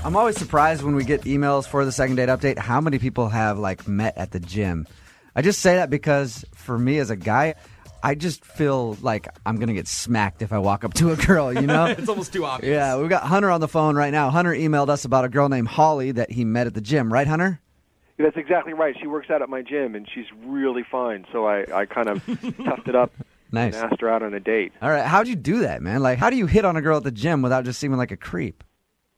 I'm always surprised when we get emails for the second date update how many people have like met at the gym. I just say that because for me as a guy, I just feel like I'm going to get smacked if I walk up to a girl, you know? It's almost too obvious. Yeah, we've got Hunter on the phone right now. Hunter emailed us about a girl named Holly that he met at the gym. Right, Hunter? That's exactly right. She works out at my gym, and she's really fine. So I kind of toughed it up Nice. and asked her out on a date. All right, how'd you do that, man? Like, how do you hit on a girl at the gym without just seeming like a creep?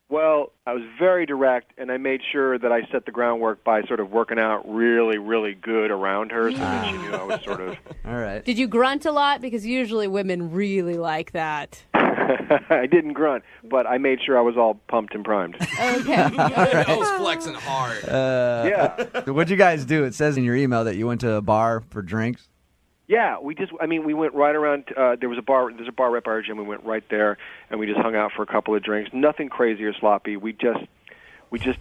Well, I was very direct, and I made sure that I set the groundwork by sort of working out really, really good around her so that she knew I was sort of... All right. Did you grunt a lot? Because usually women really like that. I didn't grunt, but I made sure I was all pumped and primed. Okay. I was flexing hard. Yeah. What'd you guys do? It says in your email that you went to a bar for drinks. Yeah, we went right around, there's a bar right by our gym. We went right there, and we just hung out for a couple of drinks. Nothing crazy or sloppy. We just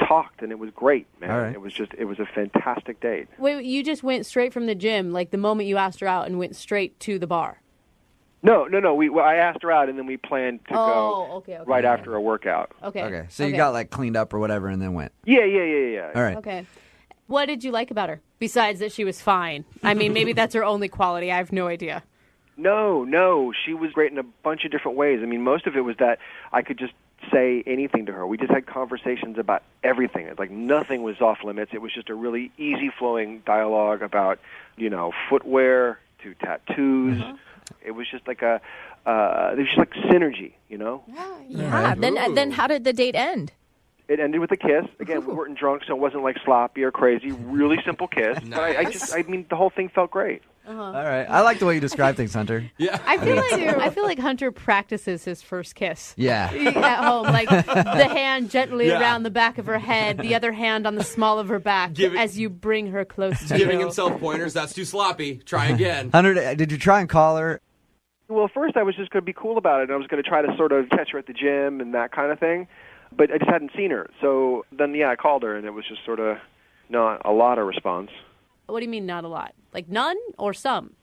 talked, and it was great, man. All right. It was a fantastic date. Wait, you just went straight from the gym, like the moment you asked her out, and went straight to the bar? No. I asked her out, and then we planned to go okay. right after a workout. Okay. So you got like cleaned up or whatever and then went. Yeah. All right. Okay. What did you like about her, besides that she was fine? I mean, maybe that's her only quality. I have no idea. No. She was great in a bunch of different ways. I mean, most of it was that I could just say anything to her. We just had conversations about everything. It's like nothing was off limits. It was just a really easy-flowing dialogue about, footwear to tattoos. Uh-huh. It was just like it was just like synergy, you know? Yeah. Then how did the date end? It ended with a kiss. Again, we weren't drunk, so it wasn't like sloppy or crazy. Really simple kiss. Nice. But I mean, the whole thing felt great. All right. I like the way you describe things, Hunter. Yeah. I feel like Hunter practices his first kiss. Yeah. At home, like the hand gently around the back of her head, the other hand on the small of her back as you bring her close to Giving you. himself pointers. That's too sloppy. Try again. Hunter, did you try and call her? Well, first I was just going to be cool about it, and I was going to try to sort of catch her at the gym and that kind of thing. But I just hadn't seen her. So then, I called her, and it was just sort of not a lot of response. What do you mean not a lot? Like none or some?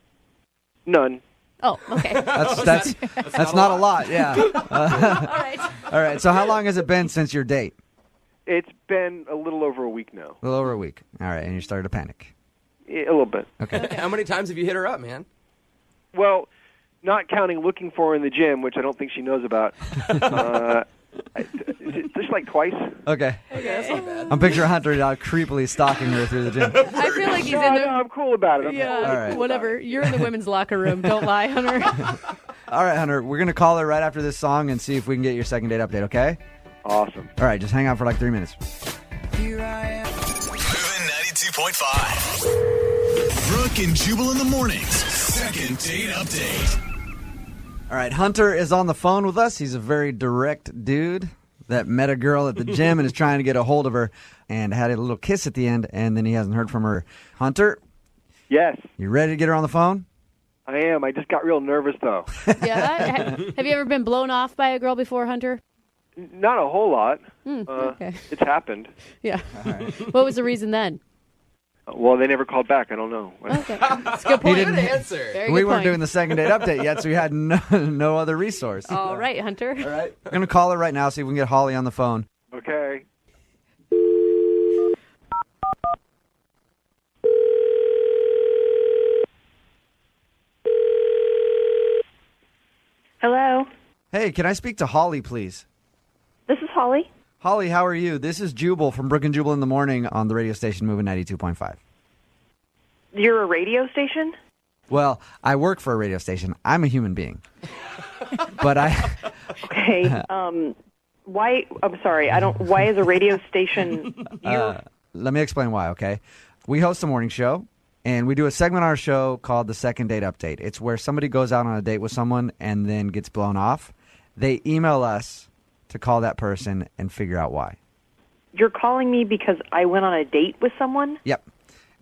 None. Oh, okay. That's not a lot, yeah. All right. So how long has it been since your date? It's been a little over a week now. A little over a week. All right, and you started to panic. Yeah, a little bit. Okay. How many times have you hit her up, man? Well, not counting looking for her in the gym, which I don't think she knows about. Just like twice. Okay. That's not bad. I'm picturing Hunter now creepily stalking her through the gym. I feel like he's No, in the... I'm cool about it. Yeah, All right. whatever. You're in the women's locker room. Don't lie, Hunter. All right, Hunter, we're going to call her right after this song and see if we can get your second date update, okay? Awesome. All right, just hang out for like 3 minutes. Moving 92.5. Brooke and Jubal in the mornings. Second date update. All right, Hunter is on the phone with us. He's a very direct dude that met a girl at the gym and is trying to get a hold of her and had a little kiss at the end, and then he hasn't heard from her. Hunter, Yes, you ready to get her on the phone? I am. I just got real nervous, though. Yeah. Have you ever been blown off by a girl before, Hunter? Not a whole lot. Okay. It's happened. Yeah. What was the reason then? Well, they never called back. I don't know. Okay. That's a good point. Good answer. Very We good weren't point. doing the second date update yet, so we had no other resource. All right, Hunter. All right. We're going to call her right now, see if we can get Holly on the phone. Okay. Hello, Hey, can I speak to Holly, please? this is Holly. Holly, how are you? This is Jubal from Brooke and Jubal in the morning on the radio station Moving 92.5. You're a radio station? Well, I work for a radio station. I'm a human being. But Okay. Why? I'm sorry. Why is a radio station? let me explain why, okay? We host a morning show, and we do a segment on our show called the Second Date Update. It's where somebody goes out on a date with someone and then gets blown off. They email us to call that person and figure out why. You're calling me because I went on a date with someone? Yep.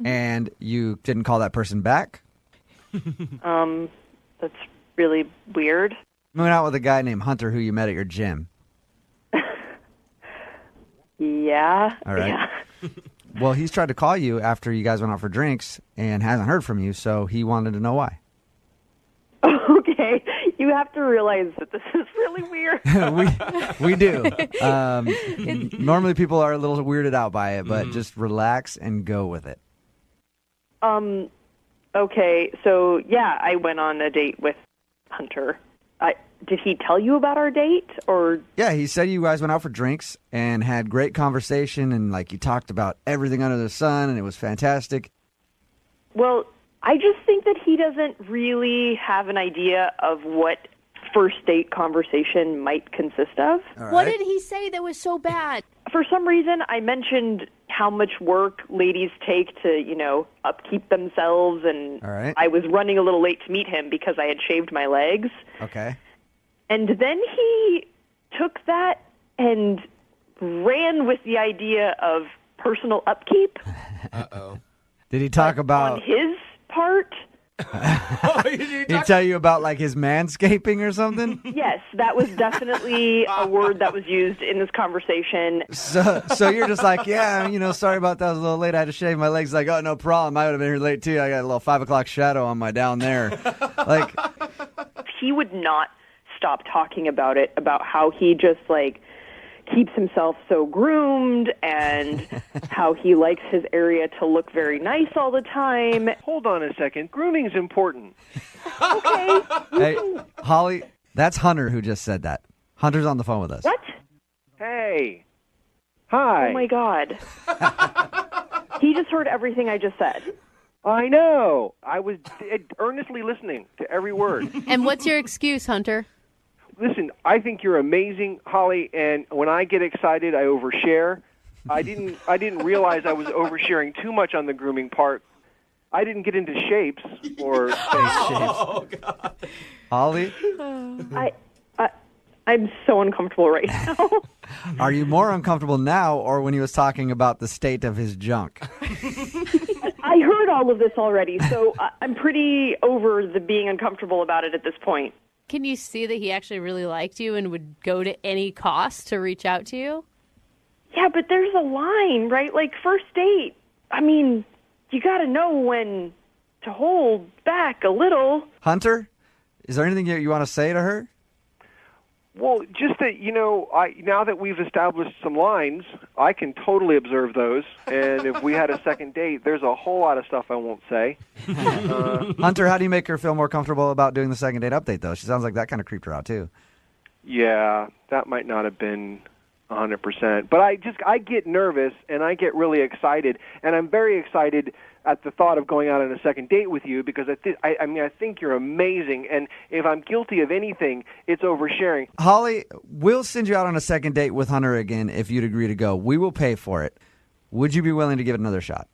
And you didn't call that person back? That's really weird. You went out with a guy named Hunter who you met at your gym. Yeah. All right. Yeah. Well, he's tried to call you after you guys went out for drinks and hasn't heard from you, so he wanted to know why. Okay. You have to realize that this is really weird. we do. Normally people are a little weirded out by it, but just relax and go with it. Okay, so yeah, I went on a date with Hunter. Did he tell you about our date, or? Yeah, he said you guys went out for drinks and had great conversation, and like you talked about everything under the sun, and it was fantastic. Well, I just think that he doesn't really have an idea of what first date conversation might consist of. All What right. did he say that was so bad? For some reason, I mentioned how much work ladies take to, upkeep themselves, and All right. I was running a little late to meet him because I had shaved my legs. Okay. And then he took that and ran with the idea of personal upkeep Uh-oh. Did he talk on about? his part. Did he tell you about like his manscaping or something? Yes, that was definitely a word that was used in this conversation. So you're just like, yeah, sorry about that. I was a little late. I had to shave my legs. Like, oh, no problem. I would have been here late too. I got a little 5 o'clock shadow on my down there. Like, He would not stop talking about it, about how he just keeps himself so groomed and how he likes his area to look very nice all the time. Hold on a second. Grooming's important. Okay. hey, Holly, that's Hunter who just said that. Hunter's on the phone with us. What? Hey. Hi. Oh my God. He just heard everything I just said. I know. I was earnestly listening to every word. And what's your excuse, Hunter? Listen, I think you're amazing, Holly, and when I get excited, I overshare. I didn't realize I was oversharing too much on the grooming part. I didn't get into shapes or Oh, God. Holly, I'm so uncomfortable right now. are you more uncomfortable now or when he was talking about the state of his junk? I heard all of this already, so I'm pretty over the being uncomfortable about it at this point. Can you see that he actually really liked you and would go to any cost to reach out to you? Yeah, but there's a line, right? Like first date. I mean, you got to know when to hold back a little. Hunter, is there anything you want to say to her? Well, just that, now that we've established some lines, I can totally observe those. And if we had a second date, there's a whole lot of stuff I won't say. Hunter, how do you make her feel more comfortable about doing the second date update, though? She sounds like that kind of creeped her out, too. Yeah, that might not have been 100%. But I get nervous and I get really excited. And I'm very excited at the thought of going out on a second date with you because I think you're amazing. And if I'm guilty of anything, it's oversharing. Holly, we'll send you out on a second date with Hunter again if you'd agree to go. We will pay for it. Would you be willing to give it another shot?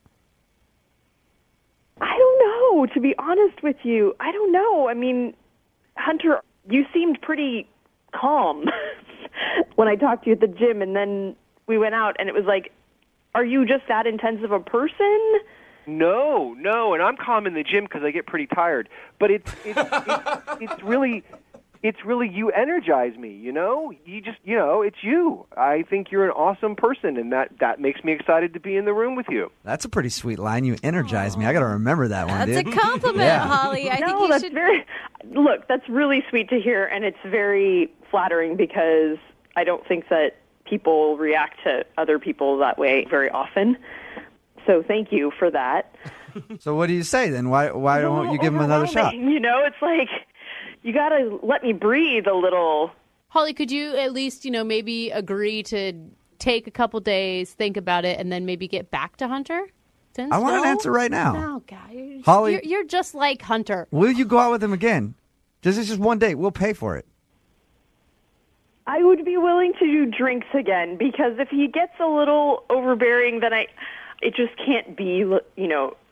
I don't know, to be honest with you. I don't know. I mean, Hunter, you seemed pretty calm when I talked to you at the gym, and then we went out, and it was like, are you just that intense of a person? No, and I'm calm in the gym because I get pretty tired. But it's really you energize me. You just it's you. I think you're an awesome person, and that makes me excited to be in the room with you. That's a pretty sweet line. You energize me. I got to remember that one, That's dude. a compliment, Yeah. Holly. I think No, you that's should. Look, that's really sweet to hear, and it's very flattering because I don't think that people react to other people that way very often. So thank you for that. So what do you say then? Why don't you give him another shot? It's like you got to let me breathe a little. Holly, could you at least, maybe agree to take a couple days, think about it, and then maybe get back to Hunter? I want an answer right now. Oh, God. Holly- You're just like Hunter. Will you go out with him again? This is just one date. We'll pay for it. I would be willing to do drinks again because if he gets a little overbearing, then it just can't be,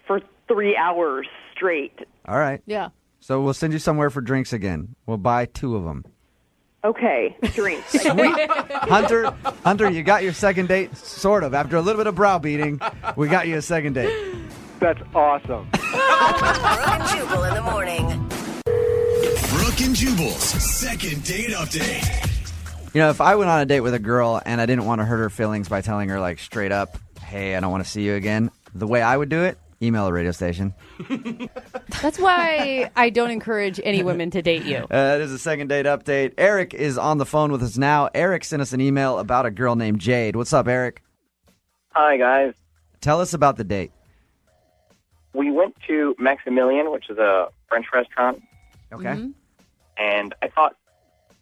for 3 hours straight. All right. Yeah. So we'll send you somewhere for drinks again. We'll buy 2 of them. Okay, drinks. Hunter, you got your second date, sort of. After a little bit of browbeating, we got you a second date. That's awesome. Brooke and Jubal in the morning. Brooke and Jubal's second date update. If I went on a date with a girl and I didn't want to hurt her feelings by telling her, like, straight up, hey, I don't want to see you again, the way I would do it email a radio station. That's why I don't encourage any women to date you. It is a second date update. Eric is on the phone with us now. Eric sent us an email about a girl named Jade. What's up, Eric? Hi, guys. Tell us about the date. We went to Maximilian, which is a French restaurant. Okay. Mm-hmm. And I thought,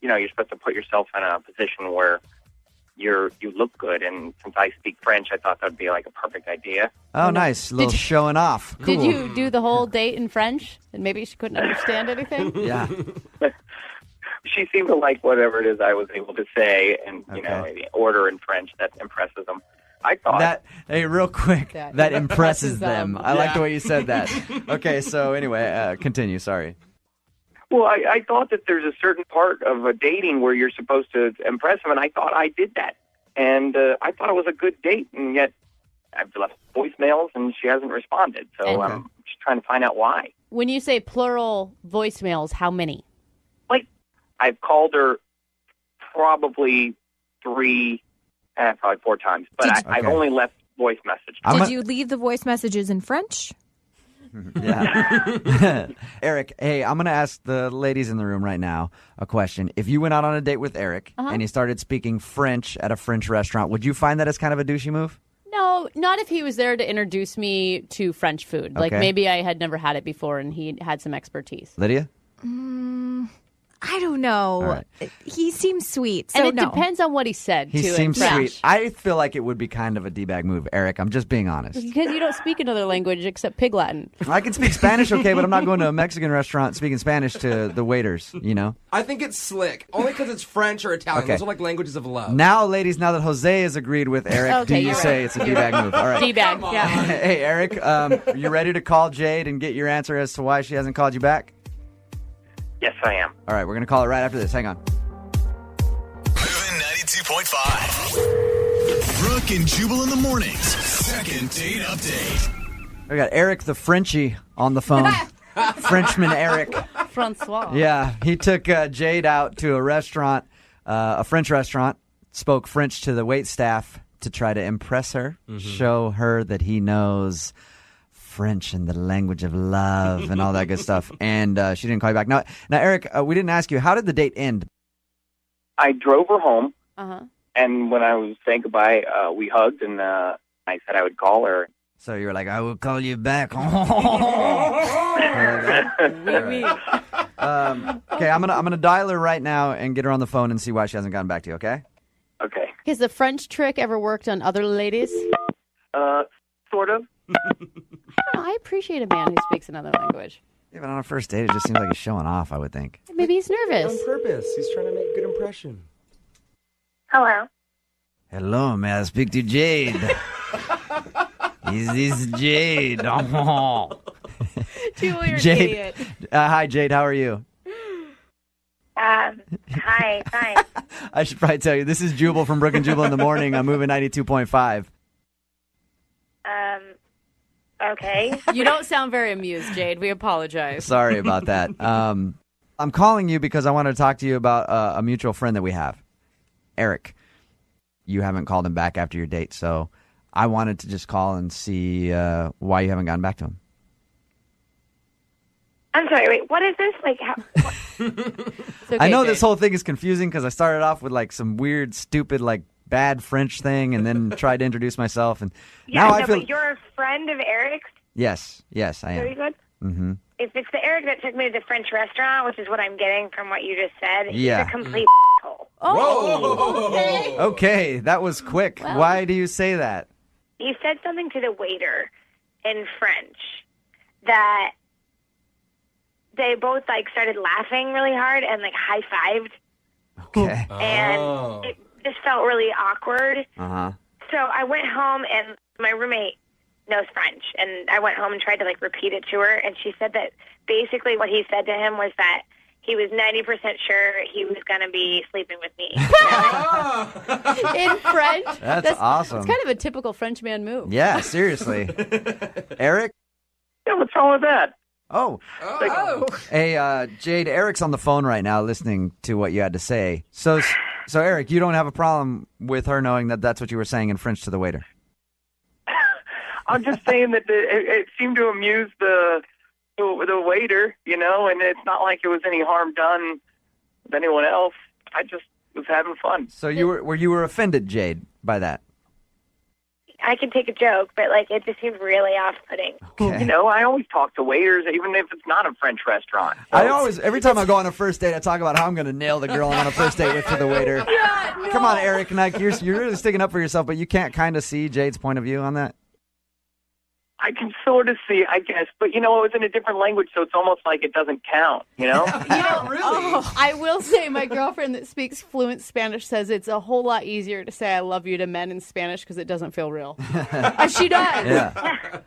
you're supposed to put yourself in a position where you look good. And since I speak French, I thought that would be like a perfect idea. Oh, nice. A little showing off. Cool. Did you do the whole date in French? And maybe she couldn't understand anything? Yeah. She seemed to like whatever it is I was able to say and, maybe order in French. That impresses them. I thought that. Hey, real quick. That impresses them. I like the way you said that. Okay, so anyway, continue. Sorry. Well, I thought that there's a certain part of a dating where you're supposed to impress them, and I thought I did that. And I thought it was a good date, and yet I've left voicemails, and she hasn't responded. So I'm just trying to find out why. When you say plural voicemails, how many? Like, I've called her probably probably 4 times, but I've only left voice messages. Did you leave the voice messages in French? Yeah. Eric, hey, I'm going to ask the ladies in the room right now a question. If you went out on a date with Eric and he started speaking French at a French restaurant, would you find that as kind of a douchey move? No, not if he was there to introduce me to French food. Like maybe I had never had it before and he had some expertise. Lydia? I don't know. Right. He seems sweet. So and it depends on what he said, he too. Seems sweet. I feel like it would be kind of a D-bag move, Eric. I'm just being honest. Because you don't speak another language except Pig Latin. I can speak Spanish, okay, but I'm not going to a Mexican restaurant speaking Spanish to the waiters, I think it's slick. Only because it's French or Italian. Okay. Those are like languages of love. Now, ladies, now that Jose has agreed with Eric, do you say it's a D-bag move? All right. D-bag, yeah. Hey, Eric, you ready to call Jade and get your answer as to why she hasn't called you back? Yes, I am. All right, we're going to call it right after this. Hang on. Moving 92.5. Brooke and Jubal in the mornings. Second date update. We got Eric the Frenchie on the phone. Frenchman Eric. Francois. Yeah, he took Jade out to a restaurant, a French restaurant, spoke French to the wait staff to try to impress her, show her that he knows French and the language of love and all that good stuff. And she didn't call you back. Now Eric, we didn't ask you, how did the date end? I drove her home, and when I was saying goodbye, we hugged, and I said I would call her. So you were like, I will call you back. Okay, I'm gonna dial her right now and get her on the phone and see why she hasn't gotten back to you, okay? Okay. Has the French trick ever worked on other ladies? Sort of. I appreciate a man who speaks another language. Yeah, but on a first date, it just seems like he's showing off, I would think. Maybe he's nervous. On purpose. He's trying to make a good impression. Hello. Hello, may I speak to Jade? Is this Jade? Oh. Jubal, you're Jade. an idiot. Hi, Jade. How are you? Hi. Hi. I should probably tell you, this is Jubal from Brooke and Jubal in the morning. I'm moving 92.5. Okay. You don't sound very amused, Jade. We apologize. Sorry about that. I'm calling you because I want to talk to you about a mutual friend that we have, Eric. You haven't called him back after your date, so I wanted to just call and see why you haven't gotten back to him. I'm sorry, wait, what is this? Like, how... It's okay, I know Jade. this whole thing is confusing because I started off with like some weird, stupid, like bad French thing, and then tried to introduce myself, and Yeah, now no, I feel. but you're a friend of Eric's? Yes, I Very am. good. Mm-hmm. If it's the Eric that took me to the French restaurant, which is what I'm getting from what you just said, Yeah. he's a complete asshole. Oh, okay. Okay, that was quick. Well. Why do you say that? He said something to the waiter in French that they both like started laughing really hard and like high-fived, Okay. and it just felt really awkward. Uh-huh. So I went home, and my roommate knows French, and I went home and tried to like repeat it to her, and she said that basically what he said to him was that he was 90% sure he was going to be sleeping with me. In French? That's awesome. It's kind of a typical French man move. Yeah, seriously. Eric? Yeah, what's wrong with that? Oh. Hey, Jade, Eric's on the phone right now listening to what you had to say. So Eric, you don't have a problem with her knowing that that's what you were saying in French to the waiter? I'm just saying that it seemed to amuse the waiter, and it's not like it was any harm done with anyone else. I just was having fun. So you were offended, Jade, by that? I can take a joke, but it just seems really off-putting. Okay. I always talk to waiters, even if it's not a French restaurant. Every time I go on a first date, I talk about how I'm going to nail the girl I'm on a first date with to the waiter. Yeah, no. Come on, Eric, you're really sticking up for yourself, but you can't kind of see Jade's point of view on that? I can sort of see, I guess, but it was in a different language, so it's almost like it doesn't count, Yeah, really. I will say my girlfriend that speaks fluent Spanish says it's a whole lot easier to say I love you to men in Spanish because it doesn't feel real. And she does. Yeah.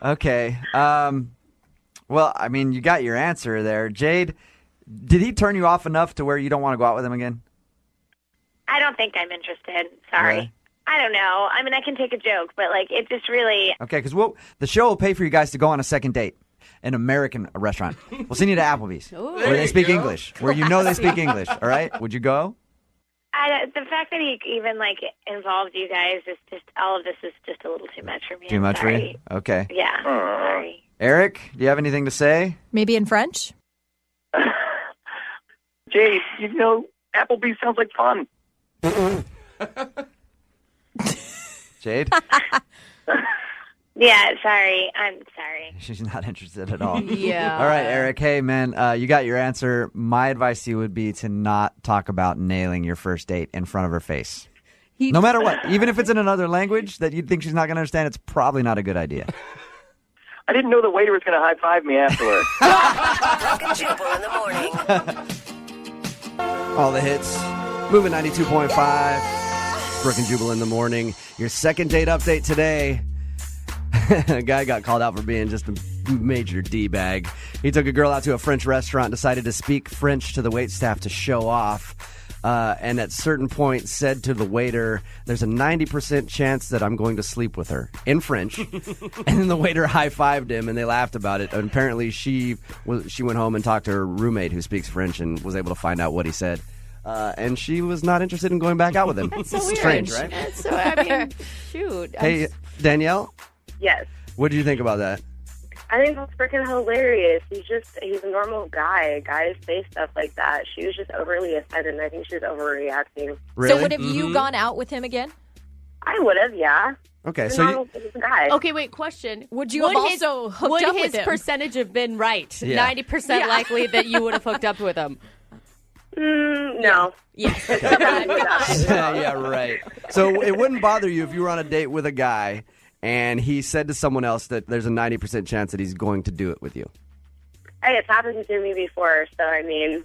Okay. Well, I mean, you got your answer there. Jade, did he turn you off enough to where you don't want to go out with him again? I don't think I'm interested. Sorry. Really? I don't know. I mean, I can take a joke, but it just really... Okay, because the show will pay for you guys to go on a second date. An American restaurant. We'll send you to Applebee's, where they speak English, where they speak English. All right? Would you go? The fact that he even involved you guys is just all of this is just a little too much for me. Too much for you? Okay. Yeah. Sorry. Eric, do you have anything to say? Maybe in French? Jade, Applebee's sounds like fun. Jade? Yeah, sorry. I'm sorry. She's not interested at all. Yeah. All right, Eric. Hey, man, you got your answer. My advice to you would be to not talk about nailing your first date in front of her face. No matter what. Even if it's in another language that you think she's not going to understand, it's probably not a good idea. I didn't know the waiter was going to high-five me afterwards. Brooke and Jubal in the morning. All the hits. Moving 92.5. Brooke and Jubal in the morning. Your second date update today. A guy got called out for being just a major D-bag. He took a girl out to a French restaurant, decided to speak French to the waitstaff to show off, and at certain point said to the waiter, there's a 90% chance that I'm going to sleep with her, in French. And then the waiter high-fived him, and they laughed about it. And apparently she went home and talked to her roommate who speaks French and was able to find out what he said. And she was not interested in going back out with him. That's so weird. Strange, right? That's so, I mean, shoot. Hey, Danielle, Yes. what do you think about that? I think that's freaking hilarious. He's a normal guy. Guys say stuff like that. She was just overly offended, and I think she was overreacting. Really? So would have you gone out with him again? I would have, yeah. Okay, He's a so normal guy. Okay, wait, question. Would you have also hooked up with his him? percentage have been right? Yeah. 90% likely that you would have hooked up with him. No. Yes. Yeah, right. So it wouldn't bother you if you were on a date with a guy and he said to someone else that there's a 90% chance that he's going to do it with you. Hey, it's happened to me before, so I mean...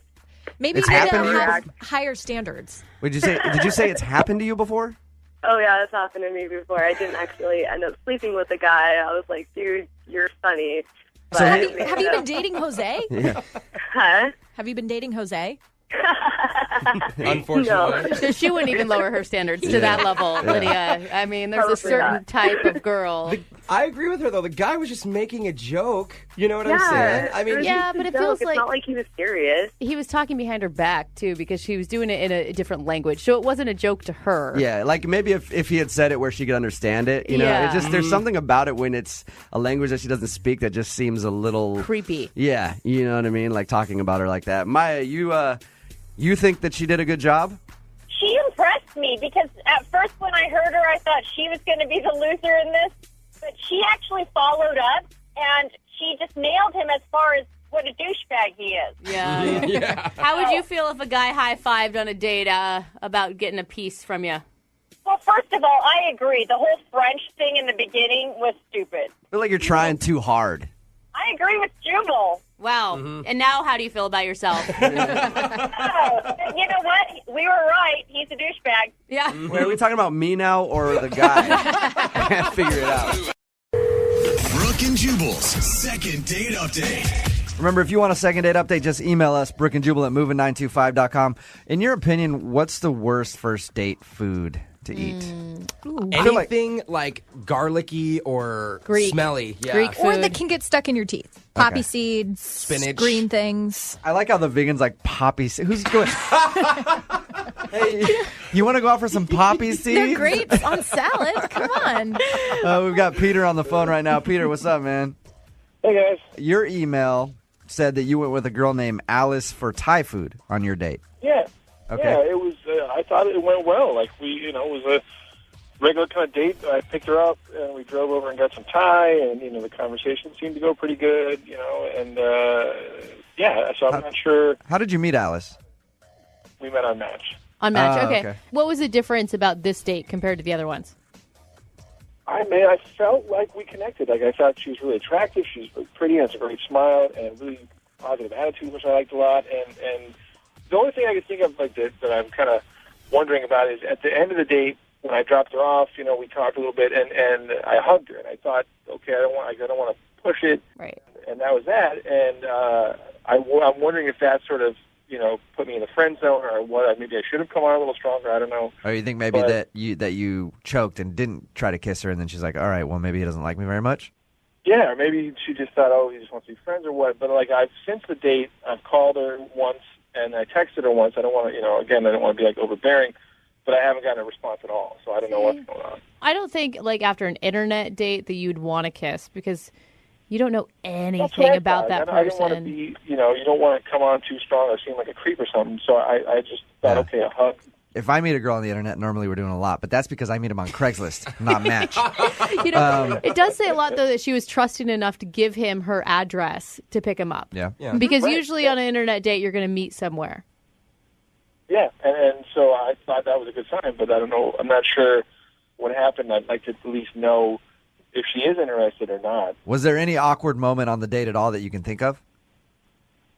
Maybe It's you need to happened to you have higher standards. Did you say it's happened to you before? Oh, yeah, it's happened to me before. I didn't actually end up sleeping with the guy. I was like, dude, you're funny. But, So Have you been dating Jose? Yeah. Huh? Have you been dating Jose? Unfortunately. So she wouldn't even lower her standards to that level, Lydia. I mean, there's a certain type of girl. I agree with her, though. The guy was just making a joke. You know what I'm saying? I mean, Yeah, but it feels It's like not like he was serious. he was talking behind her back, too, because she was doing it in a different language. So it wasn't a joke to her. Yeah, like maybe if he had said it where she could understand it, Yeah. it just there's something about it when it's a language that she doesn't speak that just seems a little Creepy. Yeah, you know what I mean? Like talking about her like that. Maya, you think that she did a good job? She impressed me because at first when I heard her, I thought she was going to be the loser in this. But she actually followed up, and she just nailed him as far as what a douchebag he is. Yeah. yeah. How would you feel if a guy high-fived on a date about getting a piece from you? Well, first of all, I agree. The whole French thing in the beginning was stupid. I feel like you're trying too hard. I agree with Jubal. Wow. And now how do you feel about yourself? Oh, you know what? We were right. He's a douchebag. Yeah. Wait, are we talking about me now or the guy? I can't figure it out. Brooke and Jubal's second date update. Remember, if you want a second date update, just email us, brookandjubal@moving925.com. In your opinion, what's the worst first date food to eat? Anything like garlicky or Greek. smelly. Yeah. Greek Or food. that can get stuck in your teeth. Poppy Okay. seeds, Spinach. green things. I like how the vegans like poppy. Who's going? Hey, you want to go out for some poppy seeds? They're grapes on salad. Come on. We've got Peter on the phone right now. Peter, what's up, man? Hey, guys. Your email said that you went with a girl named Alice for Thai food on your date. Yeah. Okay. Yeah, it was. I thought it went well. Like it was a regular kind of date. I picked her up, and we drove over and got some Thai, and the conversation seemed to go pretty good. And yeah. So I'm not sure. How did you meet Alice? We met on Match. On Match, Oh, okay. okay. What was the difference about this date compared to the other ones? I felt like we connected. Like I thought she was really attractive. She was really pretty, has a great smile, and really positive attitude, which I liked a lot. And the only thing I could think of that I'm kind of wondering about is at the end of the date when I dropped her off. We talked a little bit, and I hugged her, and I thought, okay, I don't want to push it, right? And that was that. And I'm wondering if that sort of put me in the friend zone or what. Maybe I should have come on a little stronger. I don't know. Or you think maybe that you choked and didn't try to kiss her, and then she's like, all right, well, maybe he doesn't like me very much? Yeah, or maybe she just thought, oh, he just wants to be friends or what. But since the date, I've called her once and I texted her once. I don't want to, again, I don't want to be overbearing, but I haven't gotten a response at all. So I don't know what's going on. I don't think after an internet date that you'd want to kiss because you don't know anything about that person. I didn't want to be, you don't want to come on too strong or seem like a creep or something. So I just thought, okay, a hug. If I meet a girl on the internet, normally we're doing a lot, but that's because I meet them on Craigslist, not Match. It does say a lot, though, that she was trusting enough to give him her address to pick him up. Yeah. Because usually on an internet date, you're going to meet somewhere. Yeah, and so I thought that was a good sign, but I don't know. I'm not sure what happened. I'd like to at least know if she is interested or not. Was there any awkward moment on the date at all that you can think of?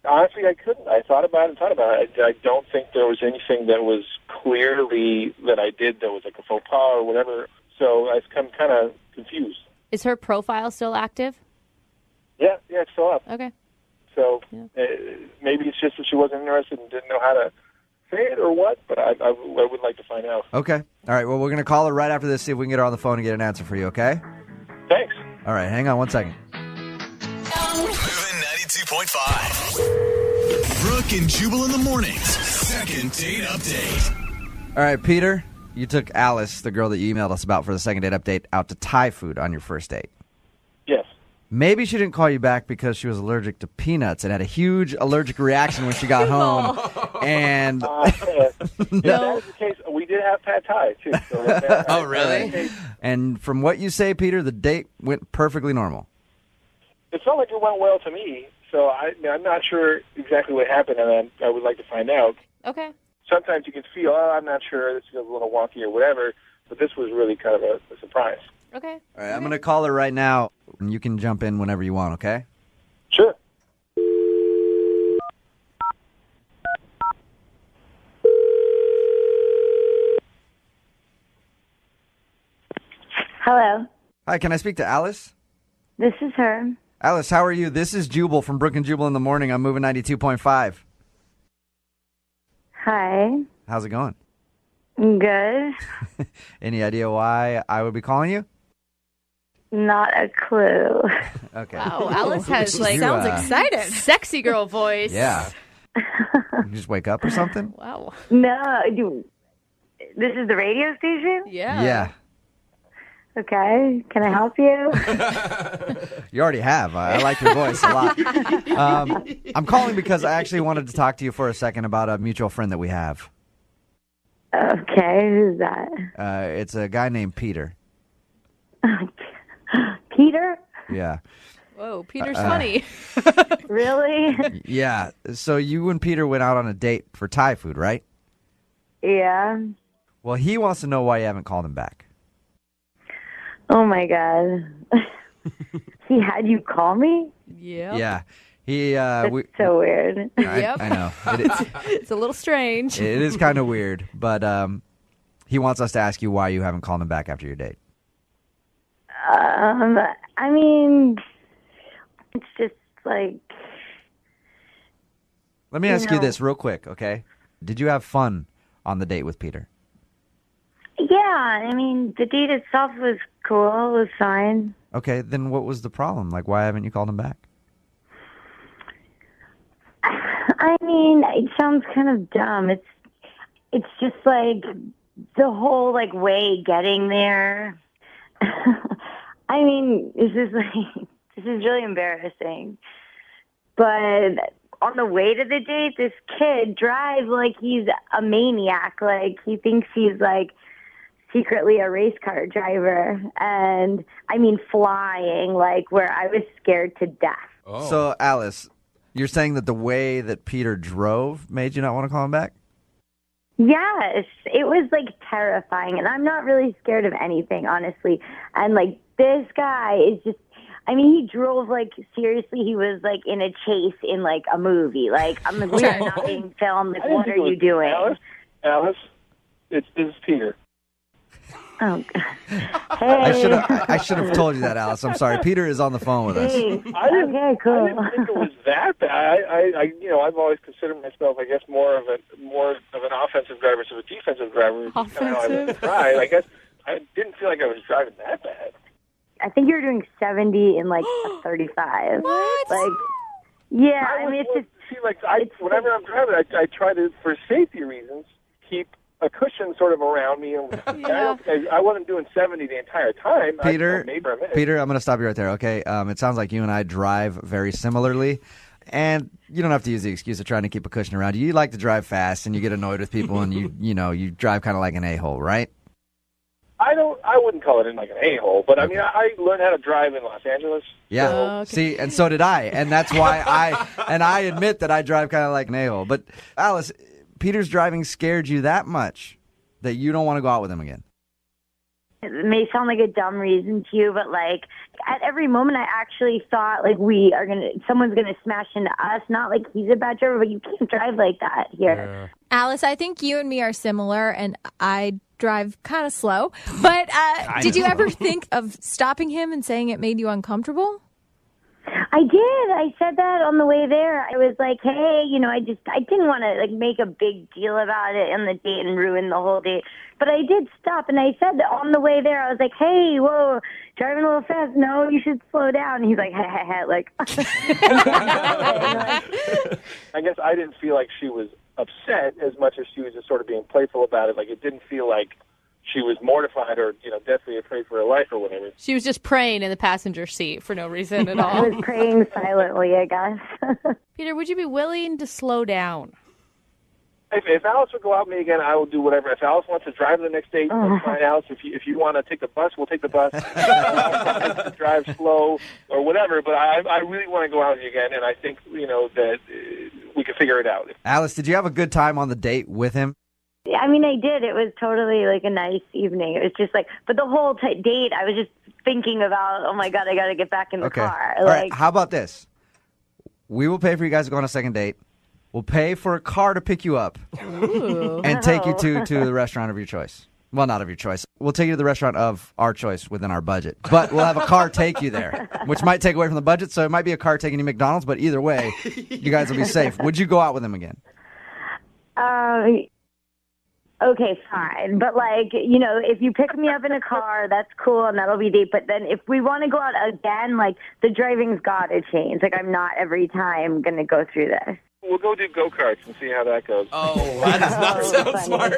Honestly, I couldn't. I thought about it. I don't think there was anything that was clearly that I did that was like a faux pas or whatever. So I'm kind of confused. Is her profile still active? Yeah, it's still up. Okay. So maybe it's just that she wasn't interested and didn't know how to say it or what, but I would like to find out. Okay. All right, well, we're going to call her right after this, see if we can get her on the phone and get an answer for you, okay? Thanks. All right, hang on one second. Moving 92.5. Brooke and Jubal in the mornings. Second date update. All right, Peter, you took Alice, the girl that you emailed us about for the second date update, out to Thai food on your first date. Yes. Maybe she didn't call you back because she was allergic to peanuts and had a huge allergic reaction when she got home. And if that was the case, we did have pad thai, too. So oh, really? And from what you say, Peter, the date went perfectly normal. It felt like it went well to me, so I'm not sure exactly what happened, and I would like to find out. Okay. Sometimes you can feel, I'm not sure, this feels a little wonky or whatever, but this was really kind of a surprise. Okay. All right, I'm going to call her right now, and you can jump in whenever you want, okay? Sure. Hello. Hi, can I speak to Alice? This is her. Alice, how are you? This is Jubal from Brooke and Jubal in the morning. I'm moving 92.5. Hi. How's it going? Good. Any idea why I would be calling you? Not a clue. Okay. Wow, Alice has sounds excited. Sexy girl voice. Yeah. You just wake up or something? Wow. No, this is the radio station? Yeah. Okay. Can I help you? You already have. I like your voice a lot. I'm calling because I actually wanted to talk to you for a second about a mutual friend that we have. Okay. Who's that? It's a guy named Peter. Peter? Yeah. Whoa, Peter's funny. Really? Yeah. So you and Peter went out on a date for Thai food, right? Yeah. Well, he wants to know why you haven't called him back. Oh, my God. He had you call me? Yeah. Yeah. He. That's so weird. Yep. I know. It's a little strange. It is kind of weird, but he wants us to ask you why you haven't called him back after your date. I mean, it's just like... Let me ask you this real quick, okay? Did you have fun on the date with Peter? Yeah, I mean, the date itself was cool. It was fine. Okay, then what was the problem? Like, why haven't you called him back? I mean, it sounds kind of dumb. it's just like the whole like way getting there. I mean, this is really embarrassing. But on the way to the date, this kid drives like he's a maniac. Like he thinks he's like secretly a race car driver. And I mean, flying, like where I was scared to death. Oh. So, Alice, you're saying that the way that Peter drove made you not want to call him back? Yes, it was like terrifying. And I'm not really scared of anything, honestly. And like this guy is just, I mean, he drove like, seriously, he was like in a chase in like a movie. Like, I'm like, we are not being filmed. Like, what are you doing? Alice, this is Peter. Oh, God. I should have told you that, Alice. I'm sorry. Peter is on the phone with us. Okay, cool. I didn't think it was that bad. I've always considered myself, I guess, more of an offensive driver, so a defensive driver. Offensive. Right. I guess I didn't feel like I was driving that bad. I think you were doing 70 in like a 35. What? Like, yeah, I mean, it's just. See, like, whenever I'm driving, I try to, for safety reasons, keep a cushion sort of around me. And I wasn't doing 70 the entire time. Peter, maybe a minute. Peter, I'm going to stop you right there, okay? It sounds like you and I drive very similarly. And you don't have to use the excuse of trying to keep a cushion around you. You like to drive fast, and you get annoyed with people, and you drive kind of like an a-hole, right? I wouldn't call it like an a-hole, but I mean, I learned how to drive in Los Angeles. Yeah. So. Okay. See, and so did I, and that's why I admit that I drive kind of like an a-hole. But Alice, Peter's driving scared you that much that you don't want to go out with him again. It may sound like a dumb reason to you, but like at every moment I actually thought like someone's gonna smash into us. Not like he's a bad driver, but you can't drive like that here. Yeah. Alice, I think you and me are similar, and I drive kind of slow. But did you ever think of stopping him and saying it made you uncomfortable? I did. I said that on the way there. I was like, hey, I didn't want to like make a big deal about it on the date and ruin the whole date. But I did stop, and I said that on the way there, I was like, hey, whoa, driving a little fast. No, you should slow down. And he's like, like. I guess I didn't feel like she was upset as much as she was just sort of being playful about it. Like, it didn't feel like she was mortified or, deathly afraid for her life or whatever. She was just praying in the passenger seat for no reason at all. I was praying silently, I guess. Peter, would you be willing to slow down? If Alice would go out with me again, I will do whatever. If Alice wants to drive the next date, that's fine, Alice. If you want to take the bus, we'll take the bus. Drive slow or whatever. But I really want to go out with you again, and I think, that we can figure it out. Alice, did you have a good time on the date with him? I mean, I did. It was totally like a nice evening. It was just like, but the whole date, I was just thinking about, oh my God, I got to get back in the car. All right, how about this? We will pay for you guys to go on a second date. We'll pay for a car to pick you up and take you to the restaurant of your choice. Well, not of your choice. We'll take you to the restaurant of our choice within our budget. But we'll have a car take you there, which might take away from the budget. So it might be a car taking you to McDonald's, but either way, you guys will be safe. Would you go out with him again? Okay, fine. But, if you pick me up in a car, that's cool, and that'll be deep. But then if we want to go out again, the driving's got to change. I'm not every time going to go through this. We'll go do go-karts and see how that goes. Oh, that does not sound smart.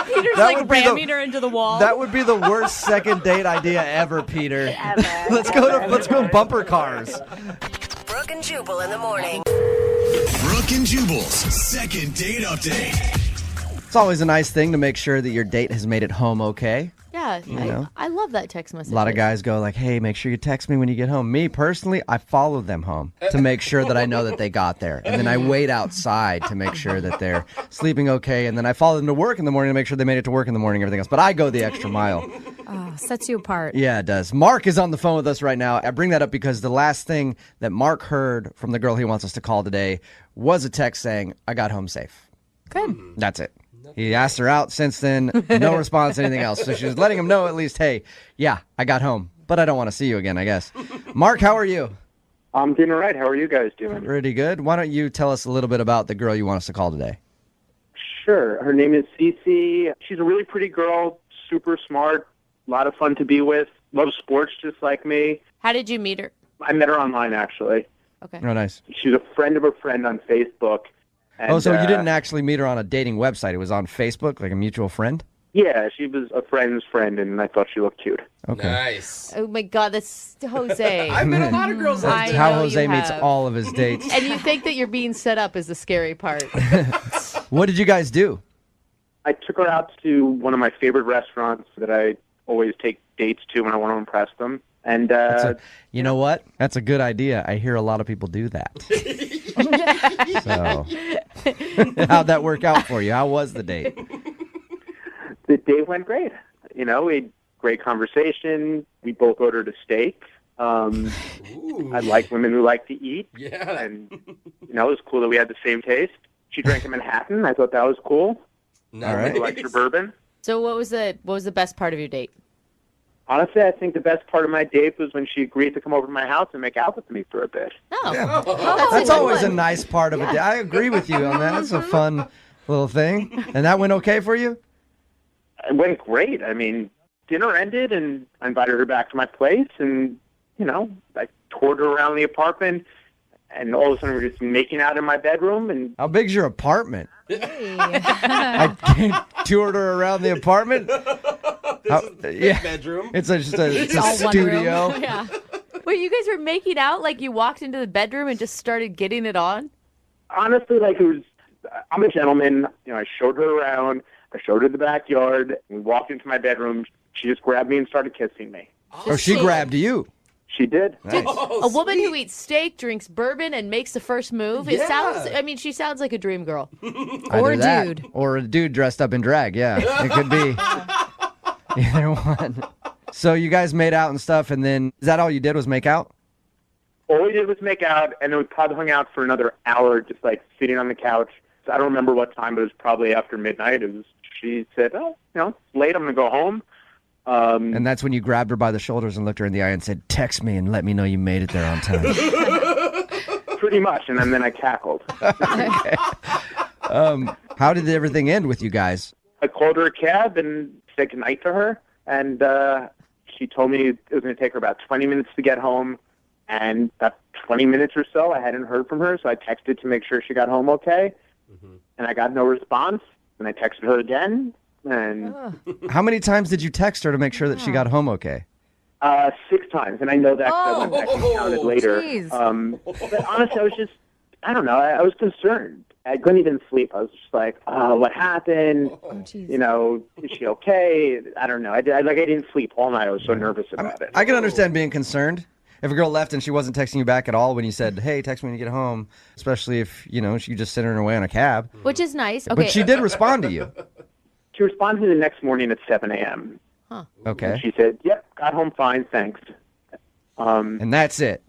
Peter's ramming her into the wall. That would be the worst second date idea ever, Peter. Let's go bumper cars. Brooke and Jubal in the morning. Brooke and Jubal's second date update. It's always a nice thing to make sure that your date has made it home okay. Yeah, I love that text message. A lot of guys go like, hey, make sure you text me when you get home. Me, personally, I follow them home to make sure that I know that they got there. And then I wait outside to make sure that they're sleeping okay. And then I follow them to work in the morning to make sure they made it to work in the morning and everything else. But I go the extra mile. Oh, sets you apart. Yeah, it does. Mark is on the phone with us right now. I bring that up because the last thing that Mark heard from the girl he wants us to call today was a text saying, I got home safe. Good. That's it. He asked her out since then. No response, anything else. So she was letting him know at least, hey, yeah, I got home, but I don't want to see you again, I guess. Mark, how are you? I'm doing all right. How are you guys doing? Pretty good. Why don't you tell us a little bit about the girl you want us to call today? Sure. Her name is Cece. She's a really pretty girl, super smart, a lot of fun to be with, loves sports just like me. How did you meet her? I met her online, actually. Okay. Oh, nice. She's a friend of a friend on Facebook. And, so you didn't actually meet her on a dating website. It was on Facebook, like a mutual friend? Yeah, she was a friend's friend, and I thought she looked cute. Okay. Nice. Oh my God, that's Jose. I've met a lot of girls like That's that. how Jose meets all of his dates. And you think that you're being set up is the scary part. What did you guys do? I took her out to one of my favorite restaurants that I always take dates to when I want to impress them. And you know what? That's a good idea. I hear a lot of people do that. So, how'd that work out for you? How was the date? the date went great. You know, we had great conversation. We both ordered a steak. I like women who like to eat. Yeah. And, you know, it was cool that we had the same taste. She drank a Manhattan. I thought that was cool. All right. Who likes her bourbon. So what was the best part of your date? Honestly, I think the best part of my date was when she agreed to come over to my house and make out with me for a bit. Oh, That's always a nice part of it. I agree with you on that. That's a fun little thing. And that went okay for you? It went great. I mean, dinner ended, and I invited her back to my place, and, you know, I toured her around the apartment, and all of a sudden we're just making out in my bedroom. And How big's your apartment? I toured her around the apartment. Bedroom. It's a studio. Yeah. Wait, you guys were making out like you walked into the bedroom and just started getting it on? honestly, like, it was, I'm a gentleman. You know, I showed her around. I showed her the backyard. We walked into my bedroom. She just grabbed me and started kissing me. Oh, she grabbed you. She did. Nice. A woman who eats steak, drinks bourbon, and makes the first move. It sounds. I mean, she sounds like a dream girl. Or a dude. Or a dude dressed up in drag. Yeah, it could be either one. So you guys made out and stuff, and then is that all you did was make out? All we did was make out, and then we probably hung out for another hour, just like sitting on the couch. So I don't remember what time, but it was probably after midnight. She said, "Oh, you know, it's late. I'm gonna go home." And that's when you grabbed her by the shoulders and looked her in the eye and said, "Text me and let me know you made it there on time." Pretty much, and then I cackled. Okay. How did everything end with you guys? I called her a cab and said goodnight to her, and she told me it was going to take her about 20 minutes to get home. And about 20 minutes or so, I hadn't heard from her, so I texted to make sure she got home okay. Mm-hmm. And I got no response, and I texted her again. And how many times did you text her to make sure that she got home okay? 6 times, and I know that 'cause I went back and counted later. But honestly, I was just, I don't know, I was concerned. I couldn't even sleep. I was just like, what happened? You know, is she okay? I don't know. I didn't sleep all night. I was so nervous about it. I can understand being concerned. If a girl left and she wasn't texting you back at all when you said, "Hey, text me when you get home," especially if, you know, she just sent her away on a cab. Which is nice. Okay. But she did respond to you. She responded the next morning at 7 a.m. Huh. Okay. And she said, "Yep, got home fine, thanks." And that's it.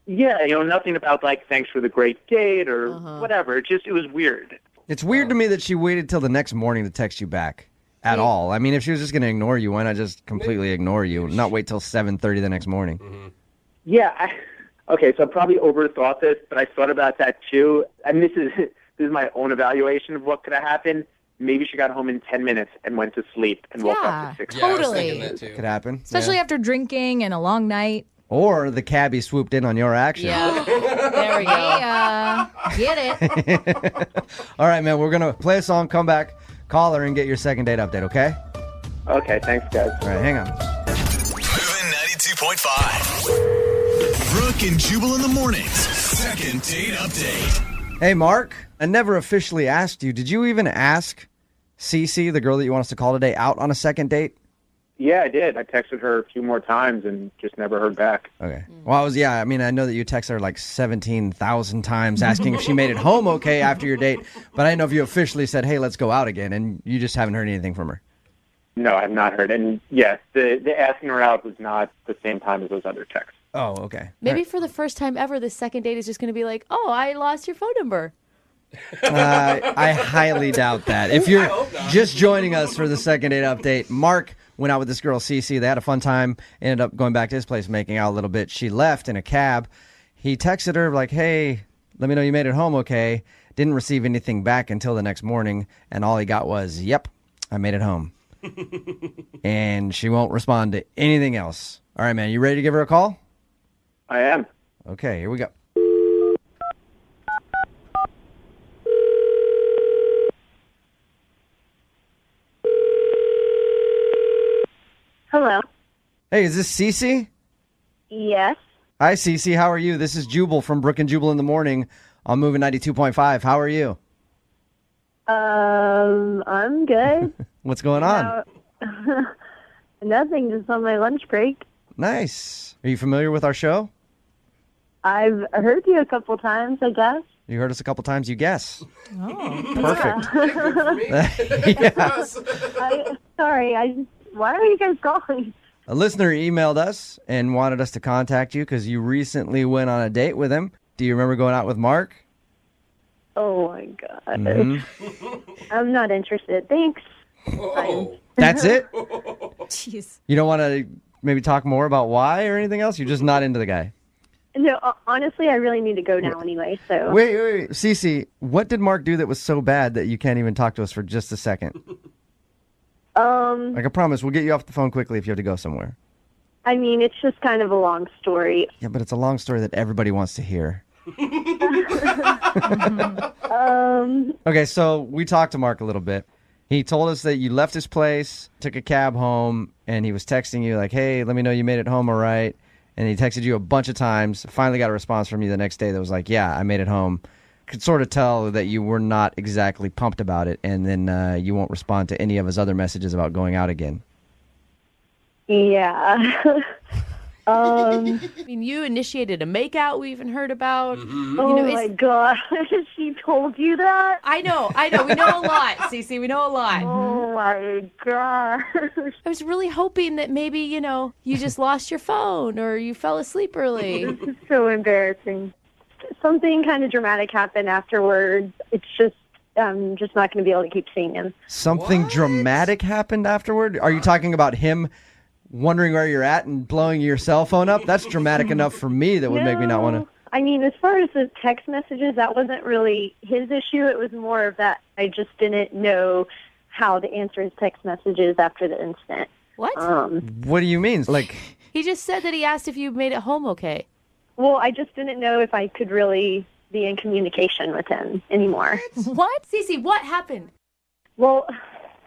Yeah, you know, nothing about like thanks for the great date or whatever. It was weird. It's weird to me that she waited till the next morning to text you back at all. I mean, if she was just going to ignore you, why not just completely ignore you, not wait till 7:30 the next morning? Yeah. Okay, so I probably overthought this, but I thought about that too. And this is my own evaluation of what could have happened. Maybe she got home in 10 minutes and went to sleep and woke up at 6. Yeah, totally. Could happen. Especially after drinking and a long night. Or the cabbie swooped in on your action. Yeah. There we go. Get it. All right, man, we're going to play a song, come back, call her, and get your second date update, okay? Okay, thanks, guys. All right, hang on. Moving 92.5. Brooke and Jubal in the mornings. Second date update. Hey, Mark, I never officially asked you. Did you even ask Cece, the girl that you want us to call today, out on a second date? Yeah, I did. I texted her a few more times and just never heard back. Okay. Well, I mean, I know that you texted her like 17,000 times asking if she made it home okay after your date, but I didn't know if you officially said, "Hey, let's go out again," and you just haven't heard anything from her. No, I've not heard. And yes, the asking her out was not the same time as those other texts. Oh, okay. Maybe for the first time ever, the second date is just going to be like, "Oh, I lost your phone number." I highly doubt that. If you're just joining us for the second date update, Mark went out with this girl, Cece. They had a fun time, ended up going back to his place, making out a little bit. She left in a cab. He texted her like, "Hey, let me know you made it home okay." Didn't receive anything back until the next morning, and all he got was, "Yep, I made it home." And she won't respond to anything else. All right, man, you ready to give her a call? I am. Okay, here we go. Hello. Hey, is this Cece? Yes. Hi, Cece. How are you? This is Jubal from Brooke and Jubal in the Morning on Moving 92.5. How are you? I'm good. What's going on? Nothing, just on my lunch break. Nice. Are you familiar with our show? I've heard you a couple times, I guess. You heard us a couple times, you guess. Oh. Perfect. Yeah. Why are you guys calling? A listener emailed us and wanted us to contact you because you recently went on a date with him. Do you remember going out with Mark? Oh, my God. Mm-hmm. I'm not interested. Thanks. That's it? Jeez. You don't want to maybe talk more about why or anything else? You're just not into the guy? No, honestly, I really need to go now anyway, so. Wait. Cece, what did Mark do that was so bad that you can't even talk to us for just a second? Like I promise, we'll get you off the phone quickly if you have to go somewhere. I mean, it's just kind of a long story. Yeah, but it's a long story that everybody wants to hear. Okay, so we talked to Mark a little bit. He told us that you left his place, took a cab home, and he was texting you like, hey, let me know you made it home all right. And he texted you a bunch of times, finally got a response from you the next day that was like, yeah, I made it home. Could sort of tell that you were not exactly pumped about it, and then you won't respond to any of his other messages about going out again. Yeah. I mean, you initiated a makeout we even heard about. Mm-hmm. My God. She told you that? I know. We know a lot, Cece. We know a lot. Oh, my God. I was really hoping that maybe, you just lost your phone or you fell asleep early. This is so embarrassing. Something kind of dramatic happened afterwards. It's just, I'm just not going to be able to keep seeing him. Something dramatic happened afterward? Are you talking about him wondering where you're at and blowing your cell phone up? That's dramatic enough for me that would make me not want to. I mean, as far as the text messages, that wasn't really his issue. It was more of that I just didn't know how to answer his text messages after the incident. What? What do you mean? Like, He just said that he asked if you made it home okay. Well, I just didn't know if I could really be in communication with him anymore. What? Cece, what happened? Well,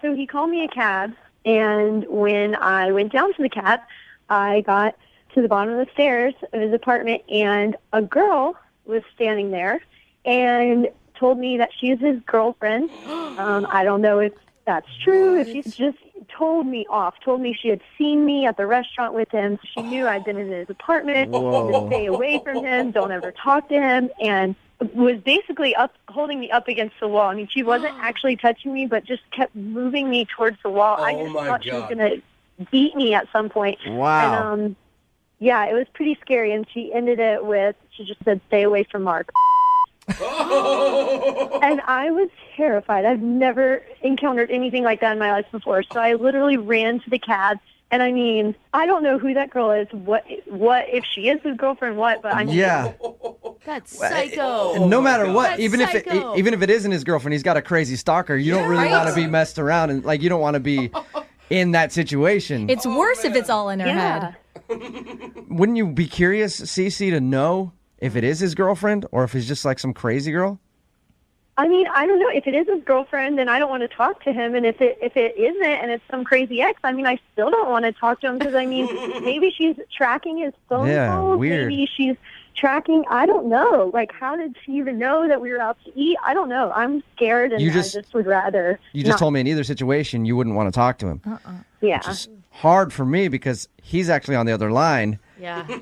so he called me a cab, and when I went down to the cab, I got to the bottom of the stairs of his apartment, and a girl was standing there and told me that she's his girlfriend. I don't know if that's true, if she's just told me she had seen me at the restaurant with him. She knew I'd been in his apartment, to stay away from him, don't ever talk to him, and was basically holding me up against the wall. I mean, she wasn't actually touching me, but just kept moving me towards the wall. I just thought she was going to beat me at some point. Wow. And, yeah, it was pretty scary, and she ended it with, she just said, stay away from Mark. And I was terrified. I've never encountered anything like that in my life before. So I literally ran to the cab. And I mean, I don't know who that girl is, what if she is his girlfriend, but I mean, yeah. That's psycho. No matter what, That's even psycho. if it isn't his girlfriend, he's got a crazy stalker. You don't really want to be messed around, and like you don't want to be in that situation. It's worse if it's all in her head. Wouldn't you be curious, Cece, to know if it is his girlfriend or if he's just like some crazy girl? I mean, I don't know. If it is his girlfriend, then I don't want to talk to him. And if it isn't, and it's some crazy ex, I mean, I still don't want to talk to him because, I mean, maybe she's tracking his phone calls. Weird. Maybe she's tracking, I don't know. Like, how did she even know that we were out to eat? I don't know. I'm scared, and I just would rather You just told me in either situation you wouldn't want to talk to him. Yeah. Which is hard for me because he's actually on the other line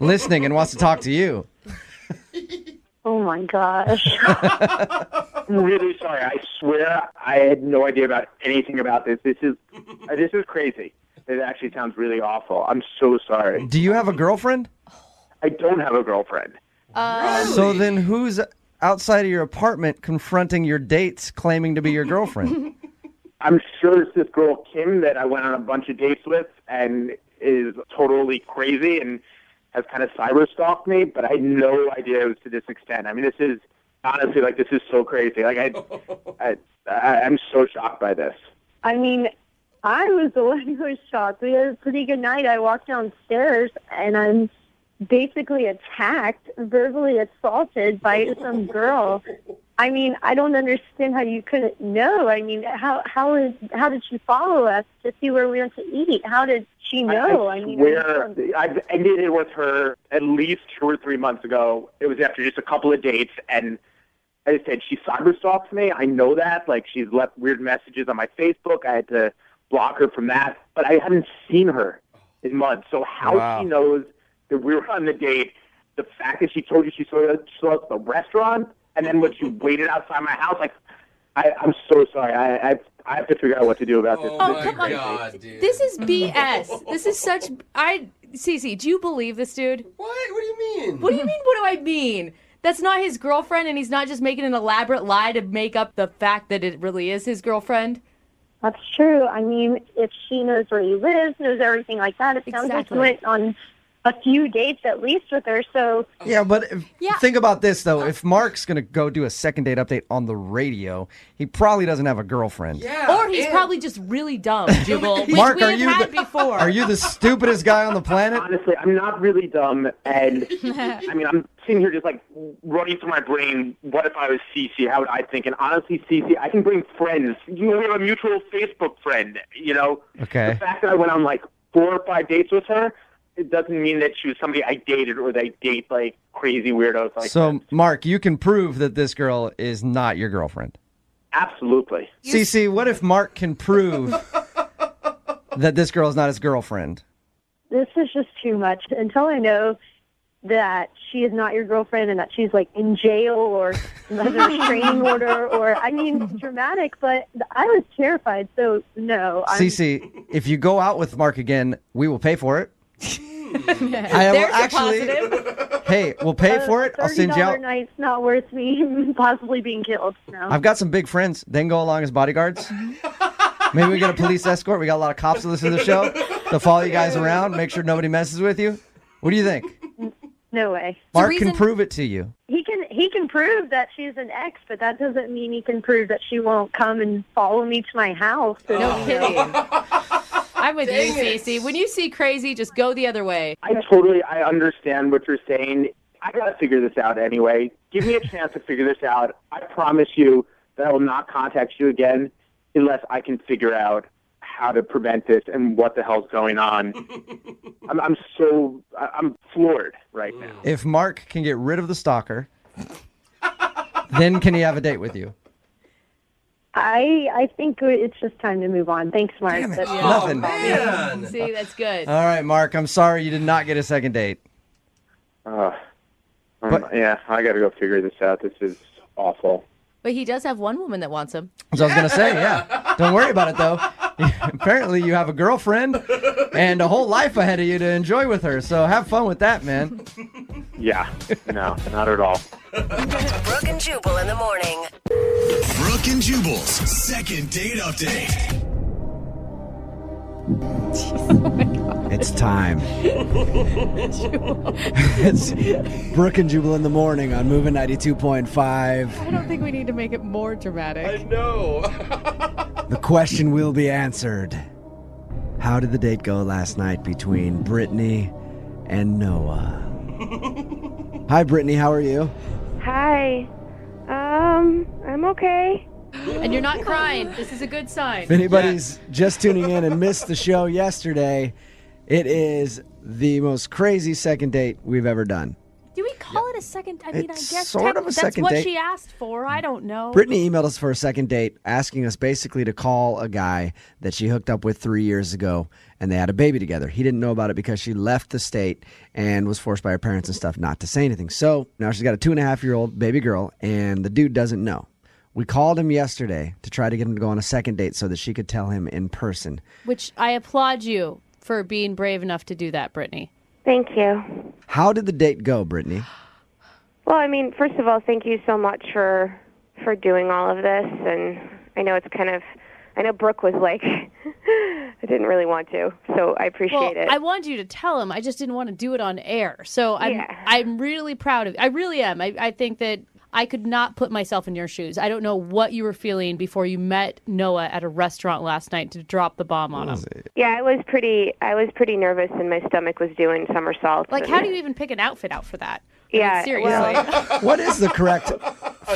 listening and wants to talk to you. Oh, my gosh. I'm really sorry. I swear I had no idea about anything about this. This is crazy. It actually sounds really awful. I'm so sorry. Do you have a girlfriend? I don't have a girlfriend. So then who's outside of your apartment confronting your dates claiming to be your girlfriend? I'm sure it's this girl, Kim, that I went on a bunch of dates with and is totally crazy and has kind of cyber-stalked me, but I had no idea it was to this extent. I mean, this is, honestly, this is so crazy. I'm so shocked by this. I mean, I was the one who was shocked. We had a pretty good night. I walked downstairs, and I'm basically attacked, verbally assaulted by some girl. I mean, I don't understand how you couldn't know. I mean, how did she follow us to see where we went to eat? How did she know? I mean, I've ended it with her at least 2 or 3 months ago. It was after just a couple of dates, and as I said, she cyberstalks me. I know that. Like, she's left weird messages on my Facebook. I had to block her from that, but I haven't seen her in months. So how she knows that we were on the date, the fact that she told you she saw us at the restaurant, and then when she waited outside my house, like, I'm so sorry. I have to figure out what to do about this. Oh, come on. God, dude. This is BS. This is such... Cece, do you believe this dude? What? What do you mean? What do you mean, what do I mean? That's not his girlfriend, and he's not just making an elaborate lie to make up the fact that it really is his girlfriend? That's true. I mean, if she knows where he lives, knows everything like that, it sounds like he went on a few dates at least with her, so... Yeah, but think about this, though. If Mark's going to go do a second date update on the radio, he probably doesn't have a girlfriend. Yeah, or he's probably just really dumb, Jubal. Mark, are you the stupidest guy on the planet? Honestly, I'm not really dumb, and I mean, I'm sitting here just like running through my brain, what if I was Cece? How would I think? And honestly, Cece, I can bring friends. You know, we have a mutual Facebook friend, you know? Okay. The fact that I went on like 4 or 5 dates with her, it doesn't mean that she was somebody I dated or they date like crazy weirdos like So, that. Mark, you can prove that this girl is not your girlfriend. Absolutely. Cece, what if Mark can prove that this girl is not his girlfriend? This is just too much. Until I know that she is not your girlfriend and that she's like in jail or has a restraining order, or, I mean, it's dramatic, but I was terrified, so no. Cece, if you go out with Mark again, we will pay for it. Hey, we'll pay for it. I'll send you out. $30 night's not worth me possibly being killed. No. I've got some big friends. They can go along as bodyguards. Maybe we get a police escort. We got a lot of cops that listen to the show. They'll follow you guys around, make sure nobody messes with you. What do you think? No way. Mark can prove it to you. He can prove that she's an ex, but that doesn't mean he can prove that she won't come and follow me to my house. No kidding. I'm with you, Cece. When you see crazy, just go the other way. I understand what you're saying. I got to figure this out anyway. Give me a chance to figure this out. I promise you that I will not contact you again unless I can figure out how to prevent this and what the hell's going on. I'm floored right now. If Mark can get rid of the stalker, then can he have a date with you? I think it's just time to move on. Thanks, Mark. Damn it. That's Nothing. Man. See, that's good. All right, Mark, I'm sorry you did not get a second date. Yeah, I got to go figure this out. This is awful. But he does have one woman that wants him. So I was going to say, yeah. Don't worry about it, though. Apparently, you have a girlfriend and a whole life ahead of you to enjoy with her. So have fun with that, man. Yeah, no, not at all. Brooke and Jubal in the morning. Brooke and Jubal's second date update. It's time. It's Brooke and Jubal in the morning on Moving 92.5. I don't think we need to make it more dramatic. I know. The question will be answered. How did the date go last night between Brittany and Noah? Hi, Brittany. How are you? Hi. I'm okay. And you're not crying. This is a good sign. If anybody's just tuning in and missed the show yesterday, it is the most crazy second date we've ever done. Do we call it a second? I mean, It's I guess sort of a second that's what date. she asked for. I don't know. Brittany emailed us for a second date, asking us basically to call a guy that she hooked up with 3 years ago, and they had a baby together. He didn't know about it because she left the state and was forced by her parents and stuff not to say anything. So now she's got a 2.5-year-old baby girl, and the dude doesn't know. We called him yesterday to try to get him to go on a second date so that she could tell him in person. Which I applaud you for being brave enough to do that, Brittany. Thank you. How did the date go, Brittany? Well, I mean, first of all, thank you so much for doing all of this. And I know it's I know Brooke was like, I didn't really want to, so I appreciate it. I wanted you to tell him. I just didn't want to do it on air. So I'm really proud of you. I really am. I think that I could not put myself in your shoes. I don't know what you were feeling before you met Noah at a restaurant last night to drop the bomb on him. Yeah, I was pretty nervous, and my stomach was doing somersaults. Like, how do you even pick an outfit out for that? Yeah, I mean, seriously. What is the correct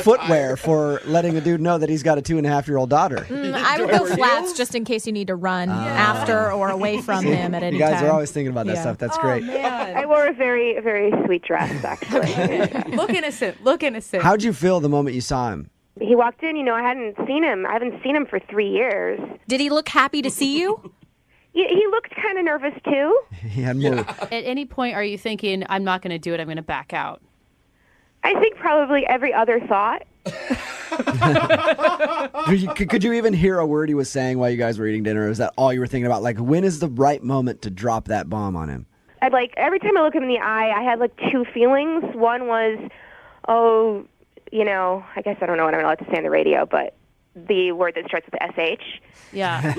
footwear for letting a dude know that he's got a 2.5-year-old daughter? I would go flats just in case you need to run after or away from him at any You guys time. are always thinking about that stuff. That's great. I wore a very, very sweet dress, actually. Look innocent. Look innocent. How'd you feel the moment you saw him? He walked in, I hadn't seen him. I haven't seen him for 3 years. Did he look happy to see you? He looked kind of nervous, too. He had more. At any point, are you thinking, I'm not going to do it, I'm going to back out? I think probably every other thought. Could you even hear a word he was saying while you guys were eating dinner? Or is that all you were thinking about? Like, when is the right moment to drop that bomb on him? I'd every time I look him in the eye, I had two feelings. One was, I guess I don't know what I'm allowed to say on the radio, but the word that starts with SH. Yeah.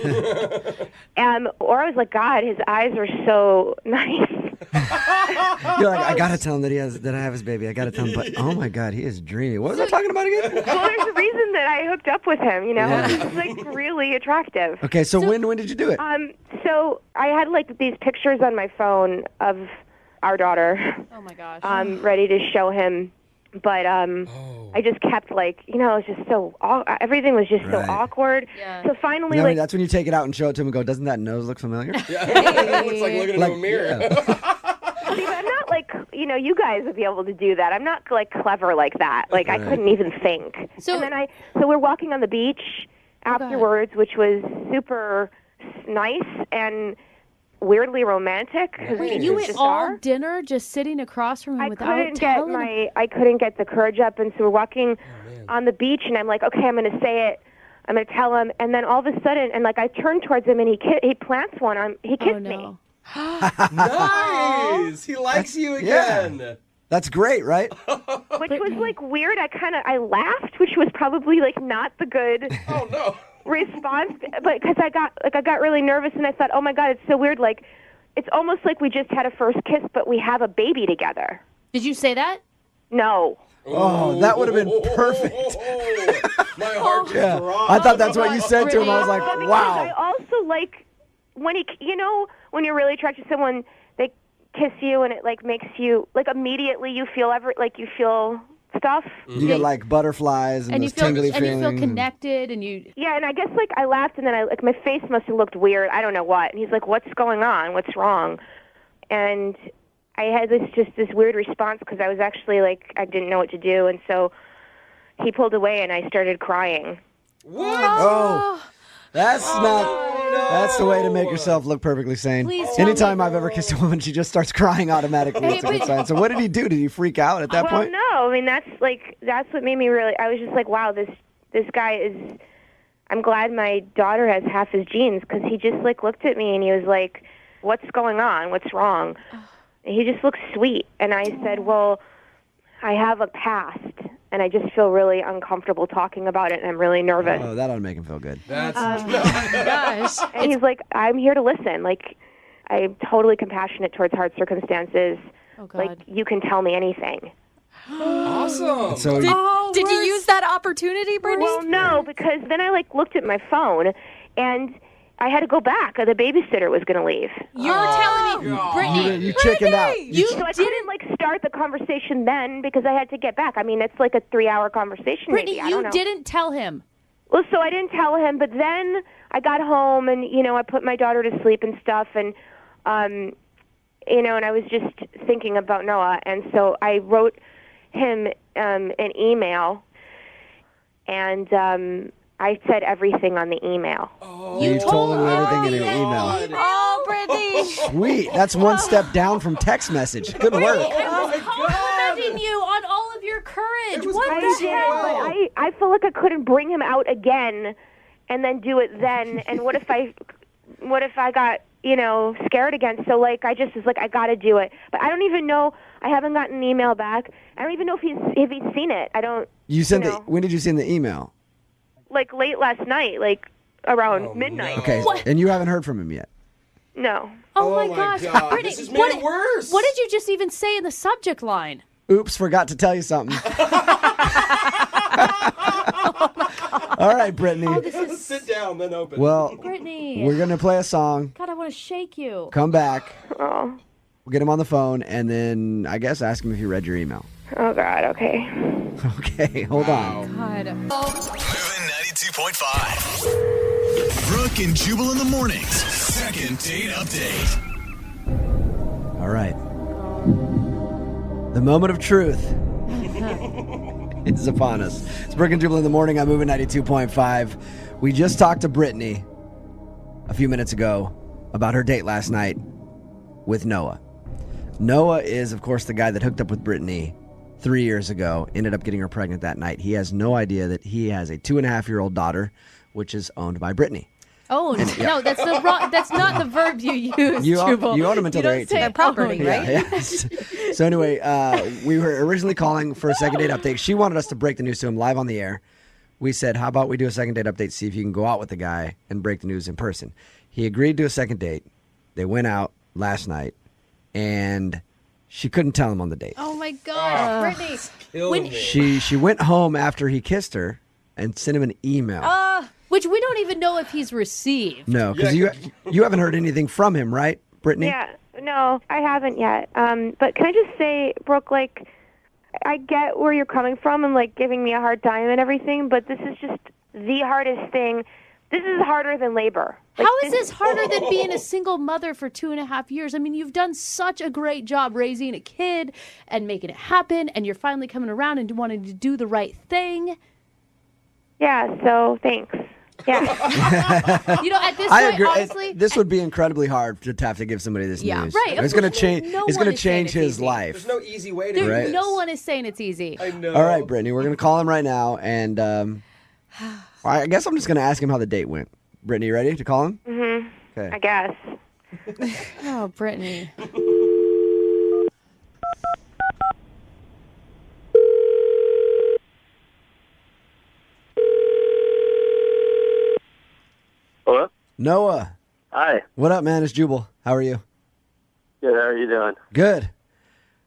Or I was like, God, his eyes are so nice. You're like, I gotta tell him that I have his baby. I gotta tell him, but oh my God, he is dreamy. What was I talking about again? Well, there's a reason that I hooked up with him. Yeah. He's really attractive. Okay, so when did you do it? So I had these pictures on my phone of our daughter. Oh my gosh. Ready to show him. But I just kept it was just so everything was just so awkward. Yeah. So finally, that's when you take it out and show it to him and go, doesn't that nose look familiar? It's like looking into a mirror. Yeah. See, I'm not you guys would be able to do that. I'm not clever like that. I couldn't even think. So and then we're walking on the beach afterwards, which was super nice and weirdly romantic. Wait, you went all dinner just sitting across from him without telling him? I couldn't get the courage up, and so we're walking on the beach, and I'm like, okay, I'm going to say it. I'm going to tell him, and then all of a sudden, and I turn towards him, and he plants one on. He kissed me. Nice. He likes you again. Yeah. That's great, right? Which was weird. I laughed, which was probably not the good. Oh no. Response, but because I got really nervous, and I thought, oh my God, it's so weird. It's almost like we just had a first kiss, but we have a baby together. Did you say that? No. Oh, that would have been perfect. My heart just dropped. I thought that's what you said to him. I was like, Because wow. I also when when you're really attracted to someone, they kiss you, and it makes you immediately you feel you feel stuff. You get butterflies and those tingly feelings. And you feel connected, and you. Yeah, and I guess I laughed, and then my face must have looked weird. I don't know what. And he's like, "What's going on? What's wrong?" And I had this weird response because I was actually I didn't know what to do, and so he pulled away, and I started crying. What? Oh, that's not. That's the way to make yourself look perfectly sane. Please tell Anytime me. I've ever kissed a woman, she just starts crying automatically. It's a good sign. So what did he do? Did he freak out at that point? No. I mean, that's what made me really. I was just like, wow, this guy is. I'm glad my daughter has half his genes, because he just looked at me and he was like, "What's going on? What's wrong?" And he just looked sweet, and I said, "Well, I have a past, and I just feel really uncomfortable talking about it, and I'm really nervous." Oh, that ought to make him feel good. That's Gosh. And he's like, "I'm here to listen. I'm totally compassionate towards hard circumstances. Oh, God. You can tell me anything." awesome. So Did you use that opportunity, Brittany? Well, no, because then I looked at my phone, and I had to go back. The babysitter was going to leave. You're telling me, Brittany. you chickened out. So I couldn't start the conversation then because I had to get back. I mean, it's a 3-hour conversation. Brittany, maybe. I don't know. didn't tell him. Well, so I didn't tell him, but then I got home and I put my daughter to sleep and stuff, and and I was just thinking about Noah, and so I wrote him an email, and I said everything on the email. Oh, you told him everything in an email. Oh, Brittany. Sweet. That's one step down from text message. Good work. I was complimenting you on all of your courage. What the hell? But I feel like I couldn't bring him out again and then do it then. And what if I got scared again? So I just was like, I got to do it. But I don't even know. I haven't gotten an email back. I don't even know if he's seen it. I don't. You sent when did you send the email? Late last night, around midnight. Okay, and you haven't heard from him yet. No. Oh my gosh, God. Brittany, This has made it worse. What did you just even say in the subject line? Oops, forgot to tell you something. All right, Brittany. Sit down, then open. Well, Brittany. we're going to play a song. God, I want to shake you. Come back. Oh. We'll get him on the phone, and then I guess ask him if he read your email. Oh, God, okay. Okay, hold on. God. Moving 92.5. Brooke and Jubal in the mornings. Second date update. All right. The moment of truth is upon us. It's Brooke and Jubal in the morning. I'm moving 92.5. We just talked to Brittany a few minutes ago about her date last night with Noah. Noah is, of course, the guy that hooked up with Brittany 3 years ago, ended up getting her pregnant that night. He has no idea that he has a 2.5-year-old daughter, which is owned by Brittany. Oh, no, that's the wrong, that's not the verb you use, You Jubal. own them until they're 18. Their property, right? Yeah. So anyway, we were originally calling for a second date update. She wanted us to break the news to him live on the air. We said, how about we do a second date update, see if you can go out with the guy and break the news in person. He agreed to a second date. They went out last night, and she couldn't tell him on the date. Oh, my God. Brittany. She went home after he kissed her and sent him an email. Which we don't even know if he's received. No, because you haven't heard anything from him, right, Brittany? Yeah, no, I haven't yet. But can I just say, Brooke, like, I get where you're coming from and, like, giving me a hard time and everything, but this is just the hardest thing. This is harder than labor. Like, How is this harder than being a single mother for 2.5 years? I mean, you've done such a great job raising a kid and making it happen, and you're finally coming around and wanting to do the right thing. Yeah, so thanks. Yeah. You know, at this I point, agree. honestly, This would be incredibly hard to have to give somebody this news. right. It's going to change. No It's one going to is saying change it's his easy. life. There's no easy way to do Right. this. no one is saying it's easy. I know. All right, Brittany, we're going to call him right now, and I guess I'm just going to ask him how the date went. Brittany, you ready to call him? Mm-hmm. Okay. I guess. Oh, Brittany. Hello? Noah. Hi. What up, man? It's Jubal. How are you? Good. How are you doing? Good.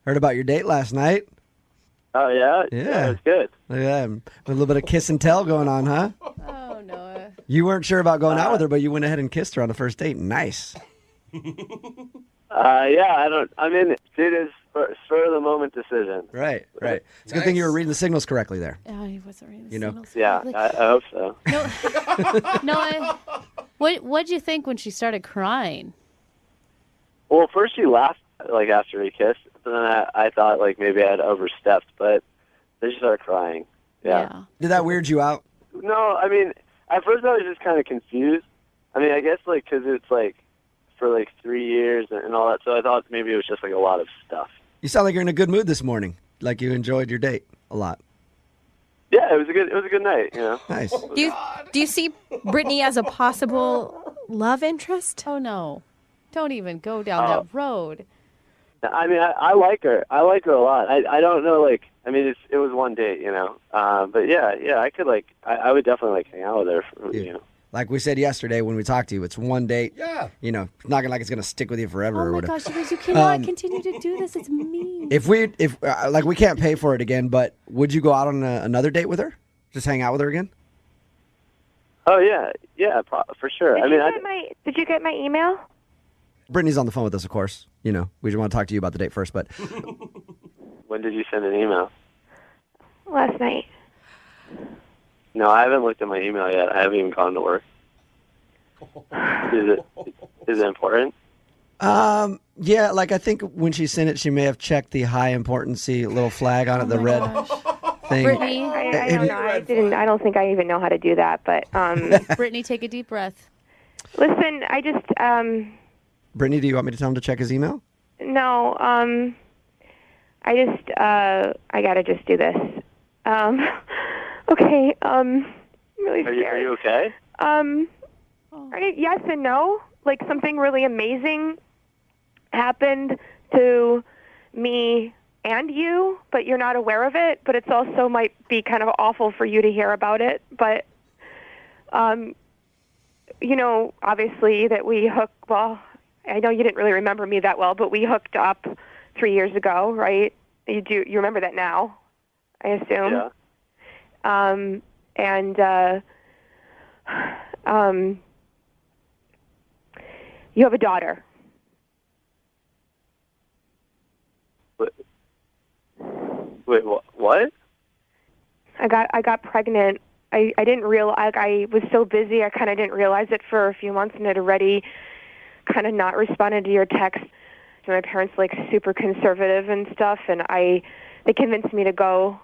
Heard about your date last night. Oh, yeah? Yeah. It's good. Yeah, a little bit of kiss and tell going on, huh? Oh, Noah. You weren't sure about going out with her, but you went ahead and kissed her on the first date. Nice. Yeah, I'm in it. It is spur of the moment decision. Right. It's a good thing you were reading the signals correctly there. Oh, he wasn't reading the You know? signals Yeah, correctly. I hope so. Noah, what'd you think when she started crying? Well, first she laughed, like, after he kissed. But then I thought, like, maybe I had overstepped. But then she started crying. Yeah. Did that weird you out? No, I mean, at first I was just kind of confused. I mean, I guess, like, because it's, like, for, like, 3 years and all that. So I thought maybe it was just, like, a lot of stuff. You sound like you're in a good mood this morning. Like you enjoyed your date a lot. Yeah, it was a good night, you know. Nice. Do you see Brittany as a possible love interest? Oh, no. Don't even go down that road. I mean, I like her. I like her a lot. I don't know, like, I mean, it was one date, you know. But yeah, I could, like, I would definitely, like, hang out with her, you know. Like we said yesterday when we talked to you, it's one date. Yeah. You know, it's not like it's going to stick with you forever or Oh, my whatever. gosh, you guys, you cannot continue to do this. It's mean. If we can't pay for it again, but would you go out on another date with her? Just hang out with her again? Oh, yeah, for sure. Did you get my email? Brittany's on the phone with us, of course. You know, we just want to talk to you about the date first, but When did you send an email? Last night. No, I haven't looked at my email yet. I haven't even gone to work. Is it important? yeah, like I think when she sent it, she may have checked the high importancy little flag on it, the red thing. Brittany. I don't know. I don't think I even know how to do that. But Brittany, take a deep breath. listen, I just Brittany, do you want me to tell him to check his email? no. I gotta just do this. Okay. I'm really scared. Are you okay? Yes and no. Like something really amazing happened to me and you, but you're not aware of it. But it's also might be kind of awful for you to hear about it. But, you know, obviously that we hooked. Well, I know you didn't really remember me that well, but we hooked up 3 years ago, right? You do. You remember that now, I assume. Yeah. You have a daughter. What Wait, what? I got pregnant. I didn't realize. I was so busy. I kind of didn't realize it for a few months, and had already kind of not responded to your text. So my parents like super conservative and stuff, and they convinced me to go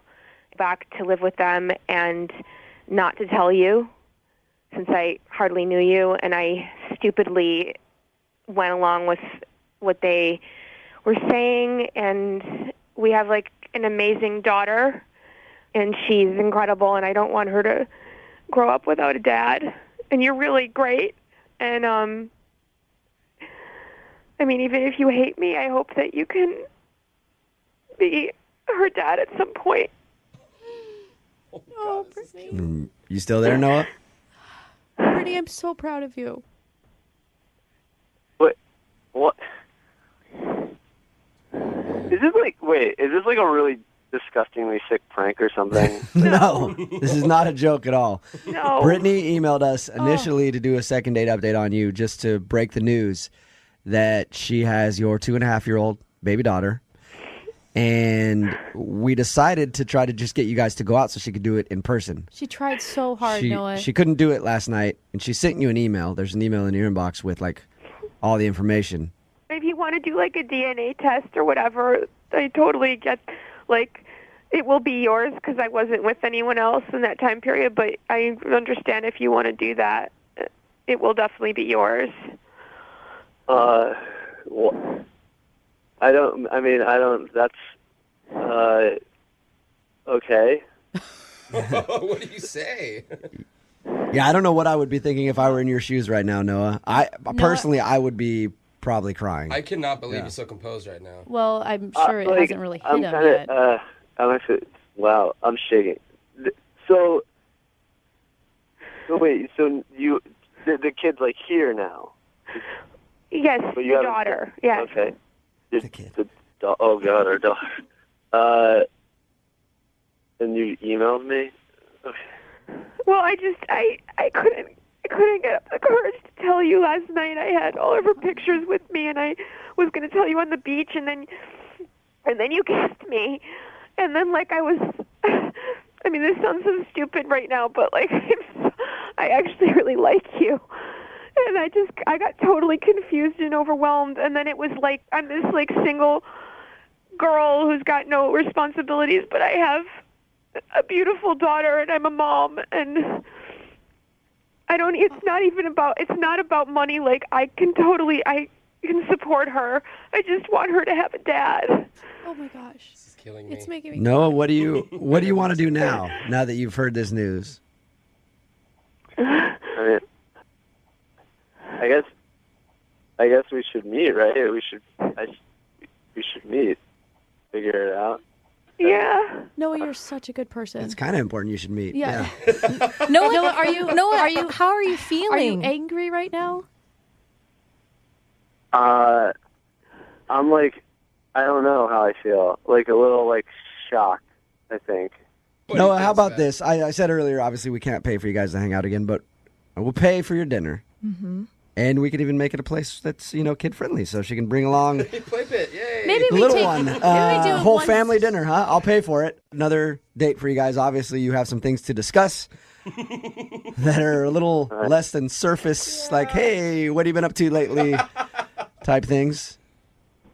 back to live with them and not to tell you, since I hardly knew you, and I stupidly went along with what they were saying. And we have like an amazing daughter, and she's incredible, and I don't want her to grow up without a dad. And you're really great. And I mean, even if you hate me, I hope that you can be her dad at some point. Oh, Brittany. You still there, Noah? Brittany, I'm so proud of you. What? Is this like, is this like a really disgustingly sick prank or something? No, this is not a joke at all. No. Brittany emailed us initially to do a second date update on you, just to break the news that she has your 2.5-year-old baby daughter. And we decided to try to just get you guys to go out so she could do it in person. She tried so hard, Noah. She couldn't do it last night, and she sent you an email. There's an email in your inbox with, like, all the information. If you want to do like a DNA test or whatever, I totally get, like, it will be yours because I wasn't with anyone else in that time period, but I understand if you want to do that, it will definitely be yours. Well, that's, okay. What do you say? Yeah, I don't know what I would be thinking if I were in your shoes right now, Noah. Personally, I would be probably crying. I cannot believe you're so composed right now. Well, I'm sure it hasn't really hit him yet. Wow, I'm shaking. So wait, so the kid's like here now? Yes, your daughter. Yes. Okay. The kid. Oh God, our daughter. And you emailed me? Okay. Well, I couldn't get up the courage to tell you last night. I had all of her pictures with me, and I was going to tell you on the beach, and then you kissed me, and then like I was. I mean, this sounds so stupid right now, but like I actually really like you. And I got totally confused and overwhelmed. And then it was like, I'm this like single girl who's got no responsibilities, but I have a beautiful daughter and I'm a mom. And it's not about money. Like I can support her. I just want her to have a dad. Oh my gosh. This is killing me. It's making me Noah, what do you want to do now that you've heard this news? I guess we should meet, right? We should meet. Figure it out. Yeah. Noah, you're such a good person. It's kind of important you should meet. Yeah. Noah, how are you feeling? Are you angry right now? I'm like, I don't know how I feel. Like a little like shocked, I think. Noah, how about this? I said earlier, obviously we can't pay for you guys to hang out again, but we'll pay for your dinner. Mm-hmm. And we could even make it a place that's, kid friendly, so she can bring along Play pit, yay. Maybe the we little take one. do Whole one- family dinner, huh? I'll pay for it. Another date for you guys. Obviously, you have some things to discuss that are a little less than surface, like, hey, what have you been up to lately? Type things.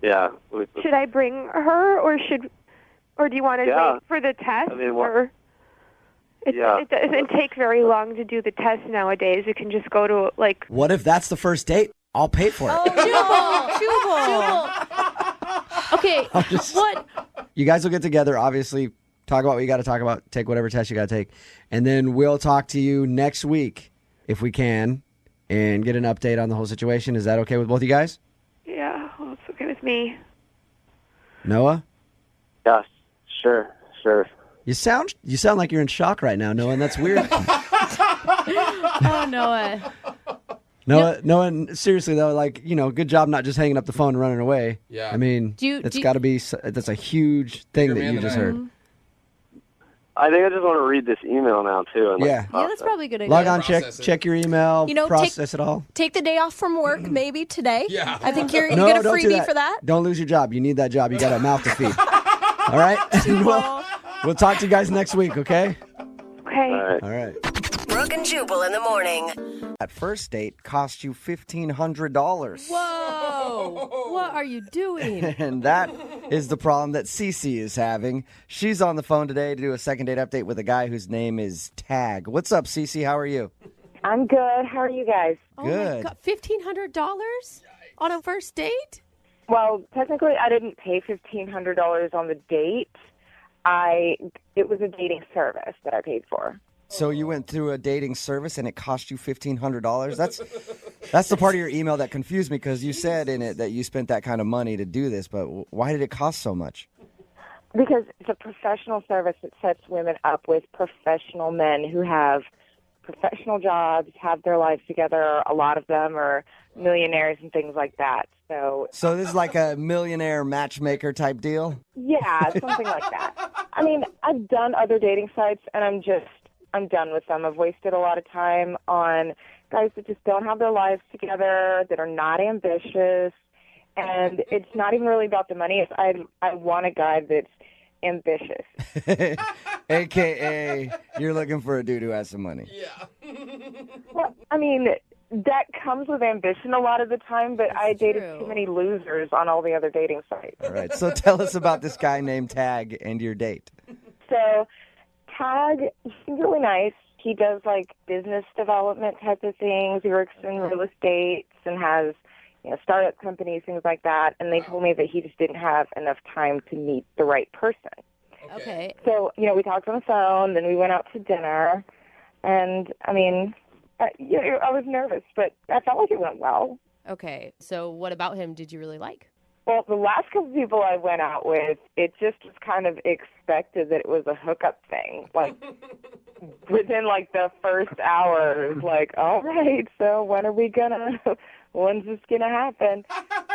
Yeah. Should I bring her, or do you want to wait for the test? I mean, or it doesn't take very long to do the test nowadays. You can just go to like. What if that's the first date? I'll pay for it. Jubal. Okay, what? You guys will get together, obviously, talk about what you got to talk about, take whatever test you got to take, and then we'll talk to you next week, if we can, and get an update on the whole situation. Is that okay with both of you guys? Yeah, well, it's okay with me. Noah? Yeah, sure. You sound like you're in shock right now, Noah, and that's weird. Oh, Noah. Noah, seriously though, like, good job not just hanging up the phone and running away. Yeah. I mean, that's a huge thing that you just heard. I think I just want to read this email now too. And Yeah, that's probably a good idea. Log on, check your email, process it all. Take the day off from work maybe today. Yeah. I think you get a don't do freebie that. for that. Don't lose your job. You need that job. You got a mouth to feed. All right? We'll talk to you guys next week, okay? Okay. All right. Brooke and Jubal in the morning. That first date cost you $1,500. Whoa! What are you doing? And that is the problem that Cece is having. She's on the phone today to do a second date update with a guy whose name is Tag. What's up, Cece? How are you? I'm good. How are you guys? Good. $1,500 on a first date? Well, technically, I didn't pay $1,500 on the date. It was a dating service that I paid for. So you went through a dating service and it cost you $1,500? That's the part of your email that confused me because you said in it that you spent that kind of money to do this, but why did it cost so much? Because it's a professional service that sets women up with professional men who have professional jobs, have their lives together. A lot of them are millionaires and things like that. So this is like a millionaire matchmaker type deal? yeah, something like that. I mean, I've done other dating sites, and I'm done with them. I've wasted a lot of time on guys that just don't have their lives together, that are not ambitious, and it's not even really about the money. It's I want a guy that's ambitious. AKA, you're looking for a dude who has some money. Yeah. Well, I mean, that comes with ambition a lot of the time, but I dated too many losers on all the other dating sites. All right, so tell us about this guy named Tag and your date. So Tag, he's really nice. He does like business development type of things. He works in real estate and has, startup companies, things like that. And they told me that he just didn't have enough time to meet the right person. Okay. So, we talked on the phone, then we went out to dinner. And, I mean, I was nervous, but I felt like it went well. Okay. So what about him did you really like? Well, the last couple of people I went out with, it just was kind of expected that it was a hookup thing. Like, within, the first hour, it was like, all right, so when's this going to happen?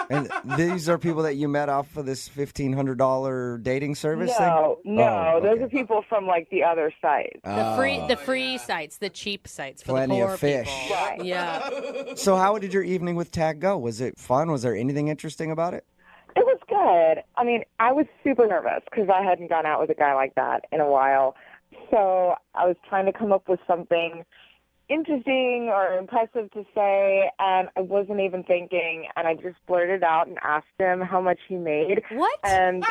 And these are people that you met off of this $1,500 dating service thing? No, those are people from, the other sites. The free sites, the cheap sites for Plenty the poor of fish. people. Right. Yeah. So how did your evening with Tag go? Was it fun? Was there anything interesting about it? It was good. I mean, I was super nervous because I hadn't gone out with a guy like that in a while. So I was trying to come up with something interesting or impressive to say, and I wasn't even thinking, and I just blurted out and asked him how much he made. What? And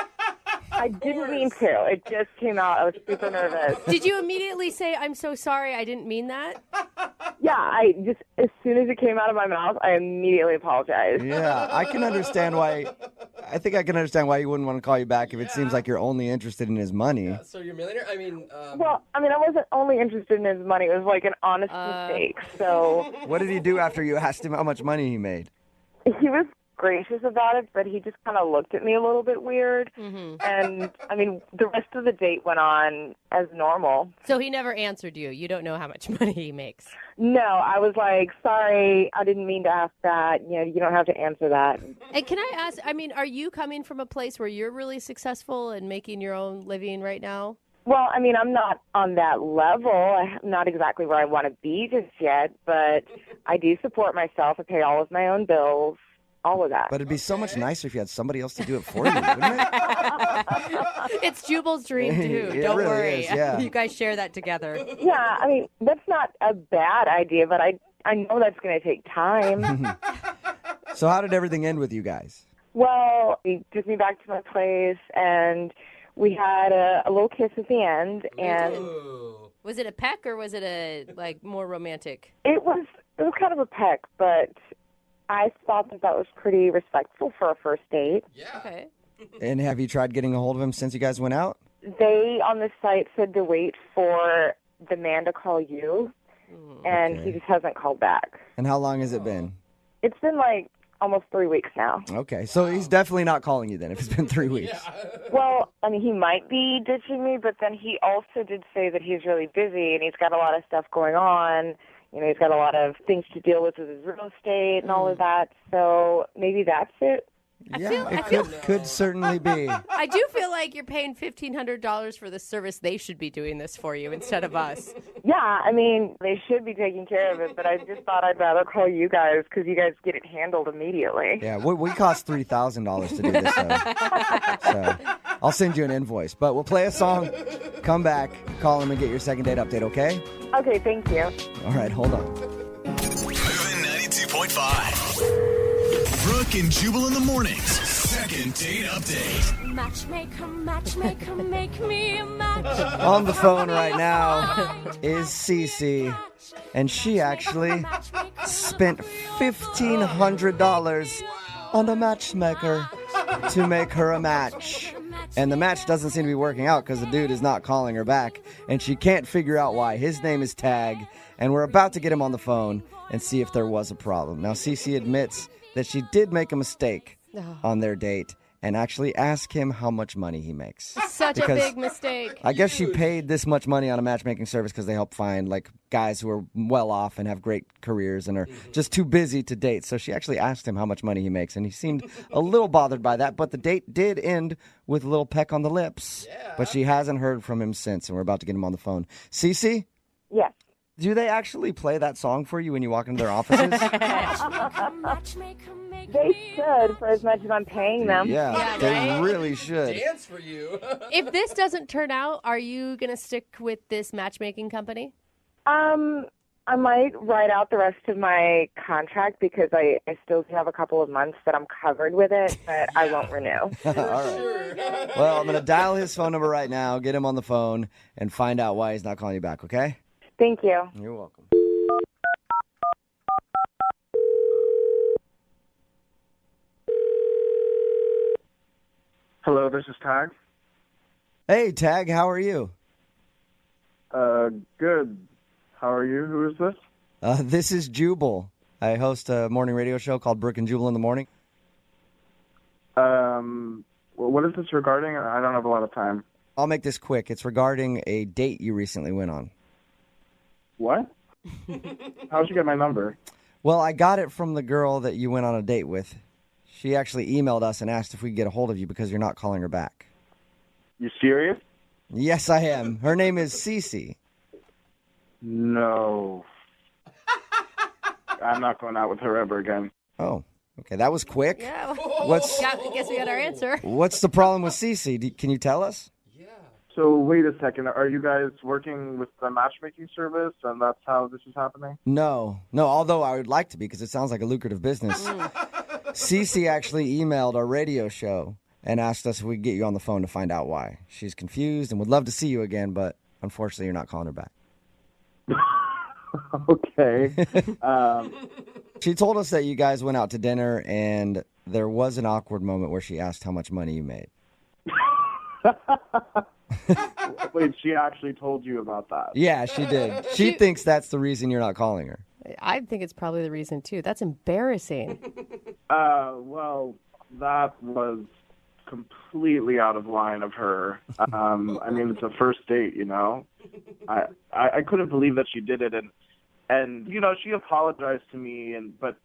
I didn't mean to. It just came out. I was super nervous. Did you immediately say, I'm so sorry, I didn't mean that? Yeah, as soon as it came out of my mouth, I immediately apologized. Yeah, I can understand why. I think I can understand why he wouldn't want to call you back if it seems like you're only interested in his money. Yeah, so you're a millionaire? I mean... Well, I wasn't only interested in his money. It was like an honest mistake, so... What did he do after you asked him how much money he made? He was gracious about it, but he just kind of looked at me a little bit weird. Mm-hmm. And, the rest of the date went on as normal. So he never answered you. You don't know how much money he makes. No, I was like, sorry, I didn't mean to ask that. You don't have to answer that. And can I ask, are you coming from a place where you're really successful and making your own living right now? Well, I'm not on that level. I'm not exactly where I want to be just yet, but I do support myself. I pay all of my own bills. All of that. But it'd be so much nicer if you had somebody else to do it for you, wouldn't it? It's Jubal's dream, too. It Don't really worry. is, yeah. You guys share that together. Yeah, that's not a bad idea, but I know that's going to take time. So how did everything end with you guys? Well, he took me back to my place, and we had a little kiss at the end. And was it a peck or was it more romantic? It was kind of a peck, but I thought that was pretty respectful for a first date. Yeah. Okay. And have you tried getting a hold of him since you guys went out? They, on the site, said to wait for the man to call you, and he just hasn't called back. And how long has it been? It's been almost 3 weeks now. Okay, so he's definitely not calling you then if it's been 3 weeks. Well, he might be ditching me, but then he also did say that he's really busy and he's got a lot of stuff going on. He's got a lot of things to deal with his real estate and all of that. So maybe that's it. It could certainly be. I do feel like you're paying $1,500 for the service. They should be doing this for you instead of us. Yeah, they should be taking care of it, but I just thought I'd rather call you guys because you guys get it handled immediately. Yeah, we cost $3,000 to do this, so I'll send you an invoice. But we'll play a song, come back, call him, and get your second date update, okay? Okay, thank you. All right, hold on. Moving 92.5. Brooke and Jubal in the mornings. Second date update. Matchmaker, matchmaker, make me a match. On the phone right now is Cece, and she actually spent $1,500 on a matchmaker to make her a match. And the match doesn't seem to be working out because the dude is not calling her back, and she can't figure out why. His name is Tag, and we're about to get him on the phone and see if there was a problem. Now, Cece admits that she did make a mistake on their date and actually ask him how much money he makes. Such a big mistake. I guess she paid this much money on a matchmaking service because they help find like guys who are well off and have great careers and are just too busy to date. So she actually asked him how much money he makes, and he seemed a little bothered by that. But the date did end with a little peck on the lips. Yeah. But she hasn't heard from him since, and we're about to get him on the phone. Cece? Yes. Do they actually play that song for you when you walk into their offices? They should, for as much as I'm paying them. Yeah, they really should. Dance for you. If this doesn't turn out, are you going to stick with this matchmaking company? I might write out the rest of my contract because I still have a couple of months that I'm covered with it, but I won't renew. All right. Well, I'm going to dial his phone number right now, get him on the phone, and find out why he's not calling you back, okay? Thank you. You're welcome. Hello, this is Tag. Hey, Tag, how are you? Good. How are you? Who is this? This is Jubal. I host a morning radio show called Brooke and Jubal in the morning. What is this regarding? I don't have a lot of time. I'll make this quick. It's regarding a date you recently went on. What? How'd you get my number? Well, I got it from the girl that you went on a date with. She actually emailed us and asked if we could get a hold of you because you're not calling her back. You serious? Yes, I am. Her name is Cece. No. I'm not going out with her ever again. Oh, okay. That was quick. Yeah. I guess we got our answer. What's the problem with Cece? Can you tell us? So wait a second. Are you guys working with the matchmaking service, and that's how this is happening? No. Although I would like to be because it sounds like a lucrative business. Cece actually emailed our radio show and asked us if we could get you on the phone to find out why. She's confused and would love to see you again, but unfortunately, you're not calling her back. Okay. She told us that you guys went out to dinner and there was an awkward moment where she asked how much money you made. Wait, she actually told you about that? Yeah, she did. She thinks that's the reason you're not calling her. I think it's probably the reason, too. That's embarrassing. Well, that was completely out of line of her. I mean, it's a first date, you know? I couldn't believe that she did it, and you know, she apologized to me, but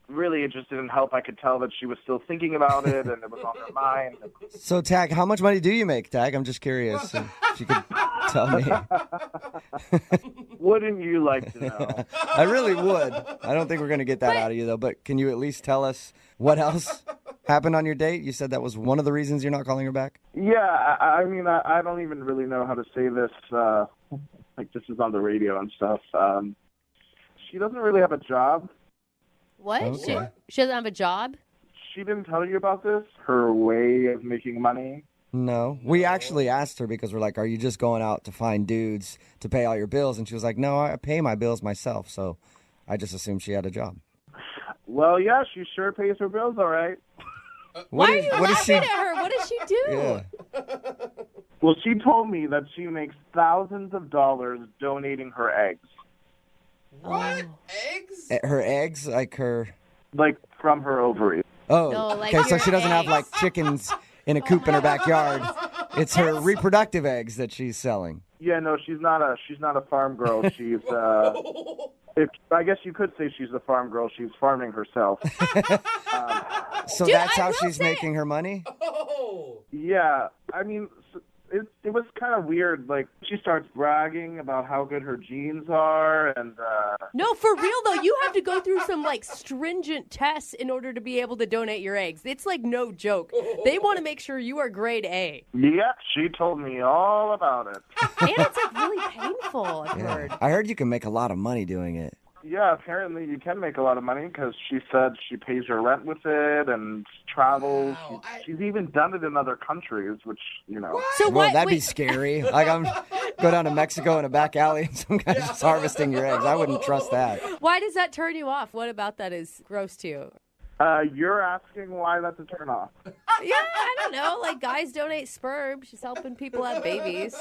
really it just didn't help. I could tell that she was still thinking about it, and it was on her mind. So, Tag, how much money do you make, Tag? I'm just curious if you could tell me. Wouldn't you like to know? I really would. I don't think we're going to get that out of you, though, but can you at least tell us what else happened on your date? You said that was one of the reasons you're not calling her back? Yeah, I mean, I don't even really know how to say this. Like, this is on the radio and stuff. She doesn't really have a job. What? Okay. She doesn't have a job? She didn't tell you about this? Her way of making money? No. We actually asked her because we're like, are you just going out to find dudes to pay all your bills? And she was like, no, I pay my bills myself. So I just assumed she had a job. Well, yeah, she sure pays her bills, all right. Why are you laughing at her? What does she do? Yeah. Well, she told me that she makes thousands of dollars donating her eggs. What? Eggs? Her eggs? Like from her ovaries. Oh, No, like okay, so your she doesn't have eggs. like chickens in a coop in her backyard. It's her reproductive eggs that she's selling. Yeah, no, she's not a farm girl. She's I guess you could say she's a farm girl. She's farming herself. So Dude, that's I how will she's say- making her money? Oh. Yeah, I mean, it was kind of weird. Like, she starts bragging about how good her genes are, and No, for real though, you have to go through some like stringent tests in order to be able to donate your eggs. It's like no joke. They want to make sure you are grade A. yeah, she told me all about it. And it's like really painful, I've heard. I heard you can make a lot of money doing it. Yeah, apparently you can make a lot of money because she said she pays her rent with it and travels. She's even done it in other countries, which, you know. So well, that'd be scary. Like, I'm go down to Mexico in a back alley and some guy's just harvesting your eggs. I wouldn't trust that. Why does that turn you off? What about that is gross to you? You're asking why that's a turn off. Yeah, I don't know. Like, guys donate sperm. She's helping people have babies.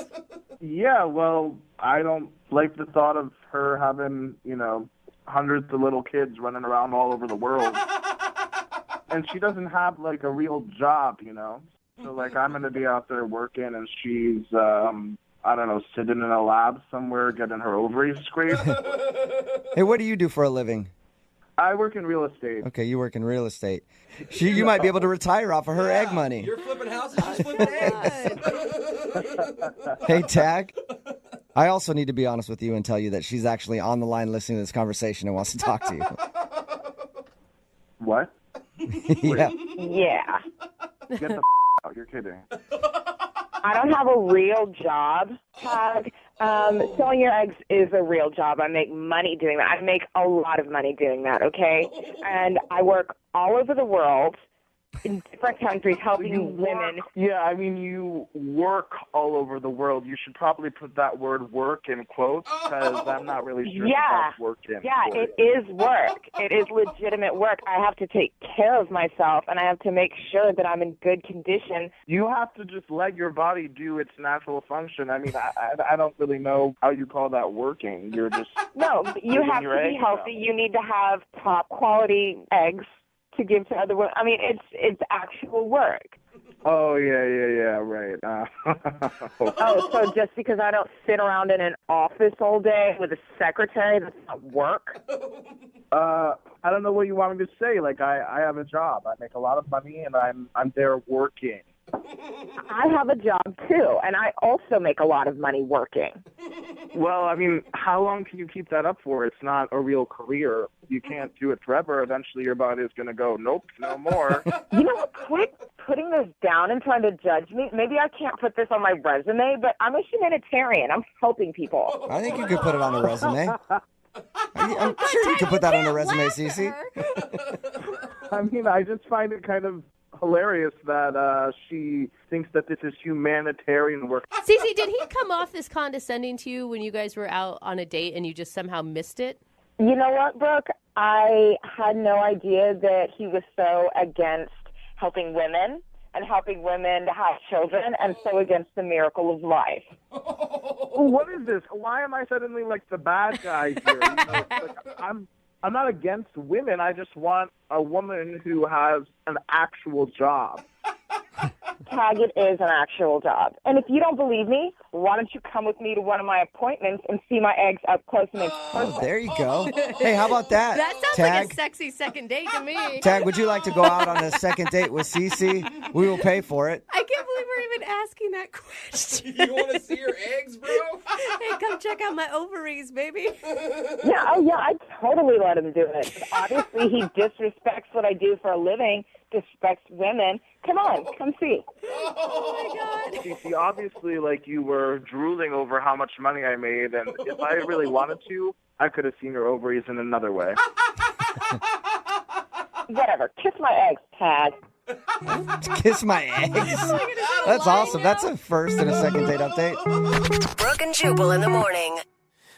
Yeah, well, I don't like the thought of her having, you know, hundreds of little kids running around all over the world. And she doesn't have, like, a real job, you know? So, like, I'm going to be out there working, and she's, I don't know, sitting in a lab somewhere getting her ovaries scraped. Hey, what do you do for a living? I work in real estate. Okay, you work in real estate. You might be able to retire off of her egg money. You're flipping houses, she's flipping eggs. Hey, Tag. I also need to be honest with you and tell you that she's actually on the line listening to this conversation and wants to talk to you. What? Yeah. Yeah. Get the out. You're kidding. I don't have a real job, Tag. Selling your eggs is a real job. I make money doing that. I make a lot of money doing that, okay? And I work all over the world in different countries helping women. Yeah, I mean, you work all over the world. You should probably put that word work in quotes because I'm not really sure if that's work in quotes. It is work. It is legitimate work. I have to take care of myself, and I have to make sure that I'm in good condition. You have to just let your body do its natural function. I mean, I don't really know how you call that working. You're just... No, but you have to be healthy. You need to have top quality eggs to give to other women. I mean, it's actual work. Oh, yeah, right. Oh, so just because I don't sit around in an office all day with a secretary, that's not work? I don't know what you want me to say. Like, I have a job. I make a lot of money, and I'm there working. I have a job, too, and I also make a lot of money working. Well, I mean, how long can you keep that up for? It's not a real career. You can't do it forever. Eventually, your body is going to go, nope, no more. You know what? Quit putting this down and trying to judge me. Maybe I can't put this on my resume, but I'm a humanitarian. I'm helping people. I think you could put it on a resume. I'm sure you could put that on a resume, Cece. I mean, I just find it kind of hilarious that she thinks that this is humanitarian work. Cece, did he come off this condescending to you when you guys were out on a date and you just somehow missed it? You know what, Brooke? I had no idea that he was so against helping women and helping women to have children and so against the miracle of life. What is this? Why am I suddenly like the bad guy here? You know, like, I'm not against women. I just want a woman who has an actual job. Tag, it is an actual job. And if you don't believe me, why don't you come with me to one of my appointments and see my eggs up close and in person? Oh, there you go. Hey, how about that? That sounds Tag? like a sexy second date to me. Tag, would you like to go out on a second date with Cece? We will pay for it. I can't believe we're even asking that question. You want to see your eggs, bro? Hey, come check out my ovaries, baby. Yeah, I'd totally let him do it. But obviously, he disrespects what I do for a living, disrespects women. Come on, come see. Oh, my God. Cece, obviously, like, you were drooling over how much money I made, and if I really wanted to, I could have seen your ovaries in another way. Whatever. Kiss my eggs, Tag. Kiss my eggs? That's awesome. That's a first and a second date update. Brooke and Jubal in the morning.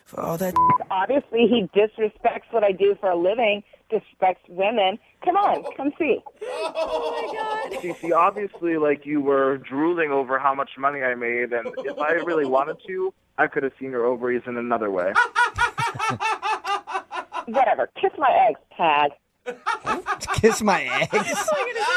For all that. Obviously, he disrespects what I do for a living, disrespects women. Come on, come see. Oh, my God. Cece, obviously, like, you were drooling over how much money I made, and if I really wanted to, I could have seen your ovaries in another way. Whatever. Kiss my eggs, Tag. Kiss my eggs?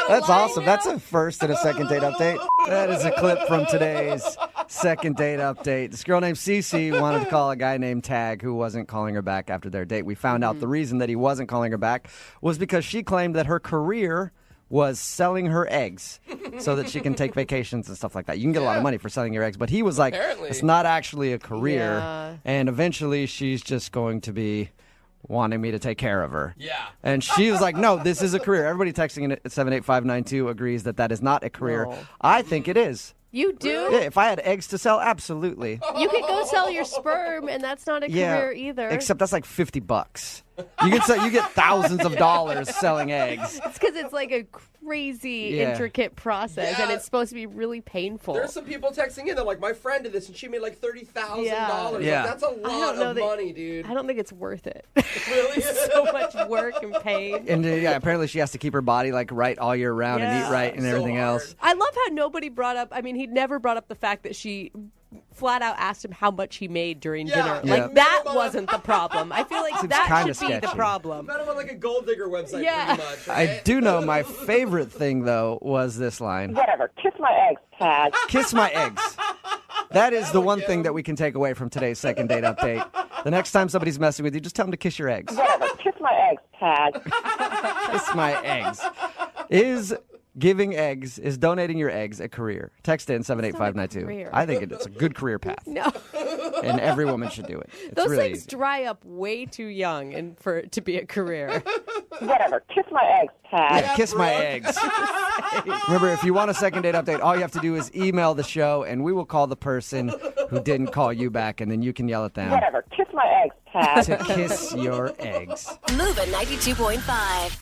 That's awesome. That's a first and a second date update. That is a clip from today's second date update. This girl named Cece wanted to call a guy named Tag who wasn't calling her back after their date. We found out the reason that he wasn't calling her back was because she claimed that her career was selling her eggs so that she can take vacations and stuff like that. You can get a lot of money for selling your eggs, but he was like, Apparently. it's not actually a career. Yeah. And eventually she's just going to be wanting me to take care of her. Yeah. And she was like, no, this is a career. Everybody texting in at 78592 agrees that is not a career. No. I think it is. You do? Yeah, if I had eggs to sell, absolutely. You could go sell your sperm, and that's not a career either. Except that's like $50. You get thousands of dollars selling eggs. It's because it's like a crazy, intricate process, and it's supposed to be really painful. There's some people texting in. They're like, my friend did this, and she made like $30,000. Yeah. Like, that's a lot of money, dude. I don't think it's worth it. Really? So much work and pain. And apparently she has to keep her body like right all year round and eat right and everything else. I love how nobody brought up, I mean, he never brought up the fact that she flat out asked him how much he made during dinner. Yeah. Like, that wasn't the problem. I feel like that kinda should be the sketchy. problem. Met him on like a gold digger website, Yeah. pretty much. I do know my favorite thing, though, was this line. Whatever. Kiss my eggs, Tag. Kiss my eggs. That is the one thing that we can take away from today's second date update. The next time somebody's messing with you, just tell them to kiss your eggs. Whatever. Kiss my eggs, Tag. Kiss my eggs. Is donating your eggs a career? Text in 78592. career. I think it's a good career path. No. And every woman should do it. It's Those really things easy. dry up way too young and for it to be a career. Whatever. Kiss my eggs, Tag. Yeah, kiss my eggs. Remember, if you want a second date update, all you have to do is email the show, and we will call the person who didn't call you back, and then you can yell at them Whatever. Kiss my eggs, Tag. to kiss your eggs. Moving 92.5.